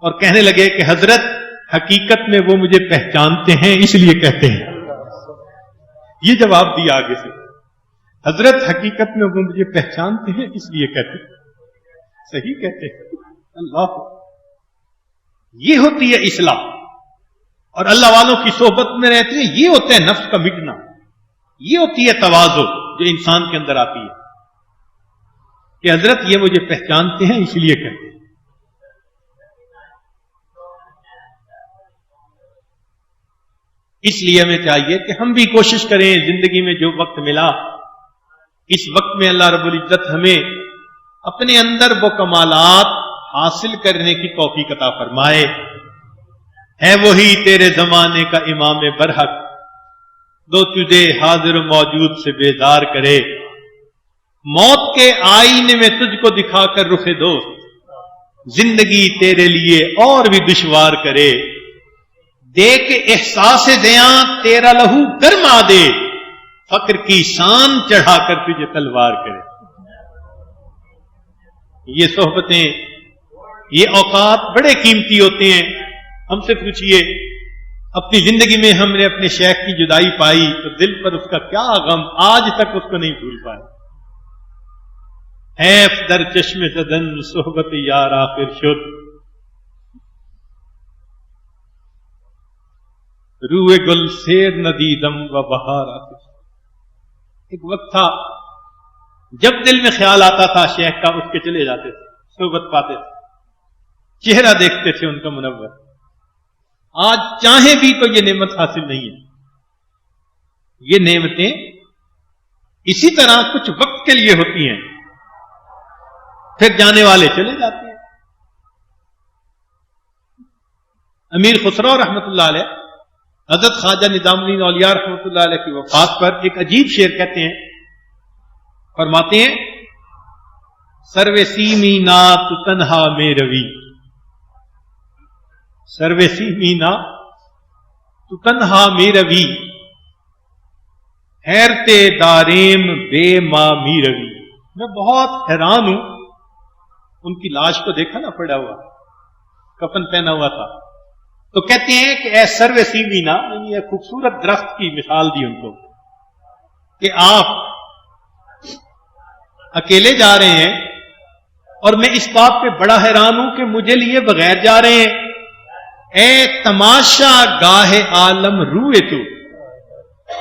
اور کہنے لگے کہ حضرت حقیقت میں وہ مجھے پہچانتے ہیں اس لیے کہتے ہیں۔ یہ جواب دیا آگے سے، حضرت حقیقت میں وہ مجھے پہچانتے ہیں اس لیے کہتے ہیں۔ صحیح کہتے ہیں۔ اللہ، یہ ہوتی ہے اصلاح، اور اللہ والوں کی صحبت میں رہتے ہیں، یہ ہوتا ہے نفس کا مٹنا، یہ ہوتی ہے تواضع جو انسان کے اندر آتی ہے کہ حضرت یہ مجھے پہچانتے ہیں اس لیے کہتے ہیں۔ اس لیے ہمیں چاہیے کہ ہم بھی کوشش کریں زندگی میں جو وقت ملا، اس وقت میں اللہ رب العزت ہمیں اپنے اندر وہ کمالات حاصل کرنے کی توفیق عطا فرمائے۔ ہے وہی تیرے زمانے کا امام برحق، دو تجھے حاضر و موجود سے بیدار کرے، موت کے آئینے میں تجھ کو دکھا کر رخ دوست، زندگی تیرے لیے اور بھی دشوار کرے، دے کے احساس دیاں تیرا لہو گرما دے، فقر کی شان چڑھا کر تجھے تلوار کرے۔ یہ صحبتیں، یہ اوقات بڑے قیمتی ہوتے ہیں۔ ہم سے پوچھئے اپنی زندگی میں ہم نے اپنے شیخ کی جدائی پائی تو دل پر اس کا کیا غم، آج تک اس کو نہیں بھول پائے۔ حیف در چشم زدن صحبت یار آخر شد، روئے گل سیر ندیدم و بہار آخر شد۔ ایک وقت تھا جب دل میں خیال آتا تھا شیخ کا، اس کے چلے جاتے تھے، صحبت پاتے تھے، چہرہ دیکھتے تھے ان کا منور۔ آج چاہیں بھی تو یہ نعمت حاصل نہیں ہے۔ یہ نعمتیں اسی طرح کچھ وقت کے لیے ہوتی ہیں، پھر جانے والے چلے جاتے ہیں۔ امیر خسرو رحمۃ اللہ علیہ، حضرت خواجہ نظام الدین اولیاء رحمۃ اللہ علیہ کی وفات پر ایک عجیب شعر کہتے ہیں، فرماتے ہیں سروے سیمی نا تو تنہا میں روی، سروے سیمی نا تو تنہا میں روی، حیرتے داریم بے ماں می روی۔ میں بہت حیران ہوں، ان کی لاش کو دیکھا نا پڑا ہوا، کفن پہنا ہوا تھا، تو کہتے ہیں کہ اے سروے سیمی نا، یعنی ایک خوبصورت درخت کی مثال دی ان کو کہ آپ اکیلے جا رہے ہیں اور میں اس بات پہ بڑا حیران ہوں کہ مجھے لیے بغیر جا رہے ہیں۔ اے تماشا گاہ عالم روئے تو،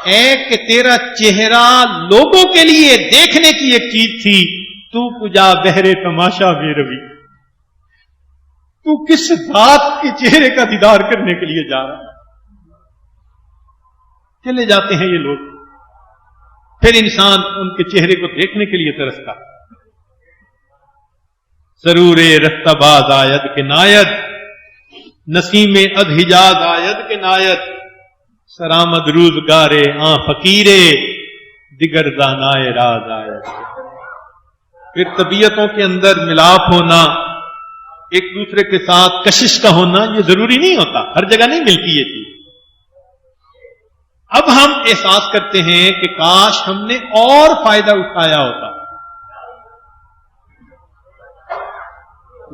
اے کہ تیرا چہرہ لوگوں کے لیے دیکھنے کی ایک چیز تھی، تو کجا بہرے تماشا میں روی، تو کس ذات کے چہرے کا دیدار کرنے کے لیے جا رہا ہے؟ چلے جاتے ہیں یہ لوگ، پھر انسان ان کے چہرے کو دیکھنے کے لیے ترستا۔ سرور رفتہ باز آید کے نایت، نسیم ادھجاز آید کے نایت، سرآمد روزگارے آں فقیرے، دیگر دانائے راز آید۔ پھر طبیعتوں کے اندر ملاپ ہونا، ایک دوسرے کے ساتھ کشش کا ہونا، یہ ضروری نہیں ہوتا، ہر جگہ نہیں ملتی یہ چیز۔ اب ہم احساس کرتے ہیں کہ کاش ہم نے اور فائدہ اٹھایا ہوتا۔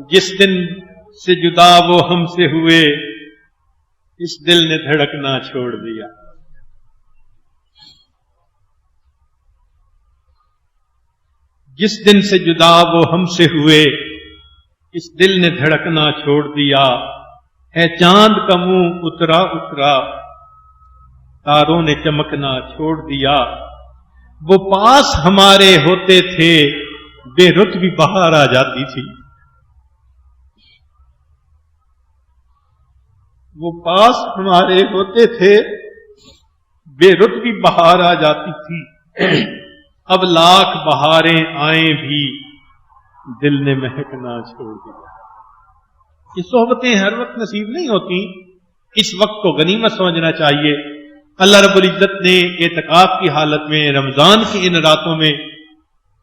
جس دن سے جدا وہ ہم سے ہوئے، اس دل نے دھڑکنا چھوڑ دیا۔ جس دن سے جدا وہ ہم سے ہوئے، اس دل نے دھڑکنا چھوڑ دیا۔ ہے چاند کا منہ اترا اترا، تاروں نے چمکنا چھوڑ دیا۔ وہ پاس ہمارے ہوتے تھے، بے رت بھی بہار آ جاتی تھی۔ وہ پاس ہمارے ہوتے تھے، بے رت بھی بہار آ جاتی تھی۔ اب لاکھ بہاریں آئیں بھی، دل نے مہکنا چھوڑ دیا۔ یہ صحبتیں ہر وقت نصیب نہیں ہوتی، اس وقت کو غنیمت سمجھنا چاہیے۔ اللہ رب العزت نے اعتکاف کی حالت میں، رمضان کی ان راتوں میں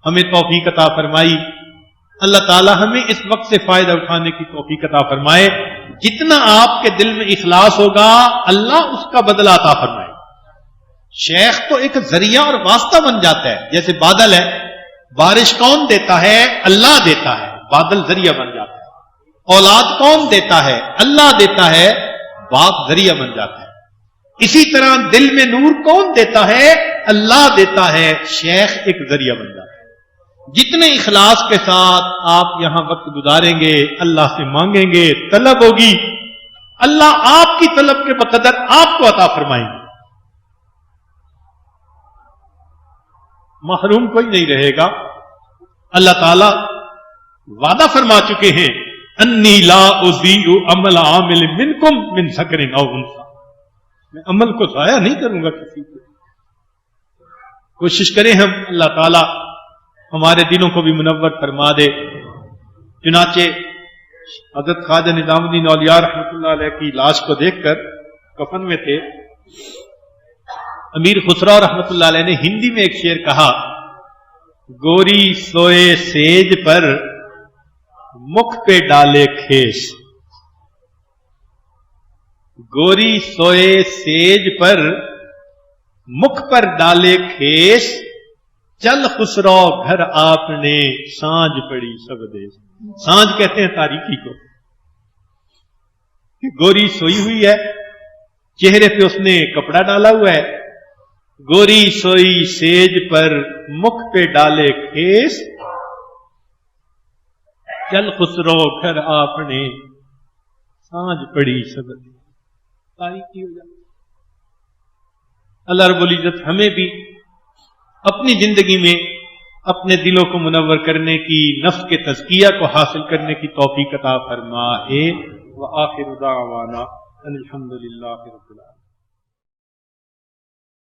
ہمیں توفیق عطا فرمائی. اللہ تعالی ہمیں اس وقت سے فائدہ اٹھانے کی توفیق عطا فرمائے. جتنا آپ کے دل میں اخلاص ہوگا اللہ اس کا بدلہ عطا فرمائے. شیخ تو ایک ذریعہ اور واسطہ بن جاتا ہے. جیسے بادل ہے، بارش کون دیتا ہے؟ اللہ دیتا ہے، بادل ذریعہ بن جاتا ہے. اولاد کون دیتا ہے؟ اللہ دیتا ہے، باپ ذریعہ بن جاتا ہے. اسی طرح دل میں نور کون دیتا ہے؟ اللہ دیتا ہے، شیخ ایک ذریعہ بن جاتا ہے. جتنے اخلاص کے ساتھ آپ یہاں وقت گزاریں گے، اللہ سے مانگیں گے، طلب ہوگی، اللہ آپ کی طلب کے بقدر آپ کو عطا فرمائیں گے. محروم کوئی نہیں رہے گا. اللہ تعالی وعدہ فرما چکے ہیں، انی لا اضیع عمل عامل منکم من ذکر او انثی، میں عمل کو ضائع نہیں کروں گا کسی کو. کوشش کریں ہم، اللہ تعالی ہمارے دلوں کو بھی منور فرما دے. چنانچہ حضرت خواجہ نظام الدین اولیاء رحمۃ اللہ علیہ کی لاش کو دیکھ کر کفن میں تھے، امیر خسرو رحمۃ اللہ علیہ نے ہندی میں ایک شعر کہا، گوری سوئے سیج پر مکھ پہ ڈالے کھیس. گوری سوئے سیج پر مکھ پر ڈالے کھیس، چل خسرو گھر آپ نے سانج پڑی سب دیش. سانج کہتے ہیں تاریکی کو، کہ گوری سوئی ہوئی ہے، چہرے پہ اس نے کپڑا ڈالا ہوا ہے. گوری سوئی سیج پر مکھ پہ ڈالے کھیس، چل خسرو گھر آپ نے سانج پڑی سب دیش. تاریکی ہو جائے. اللہ رب العزت ہمیں بھی اپنی زندگی میں اپنے دلوں کو منور کرنے کی، نفس کے تزکیہ کو حاصل کرنے کی توفیق عطا فرمائے. وآخر دعوانا ان الحمد للہ رب العالمین.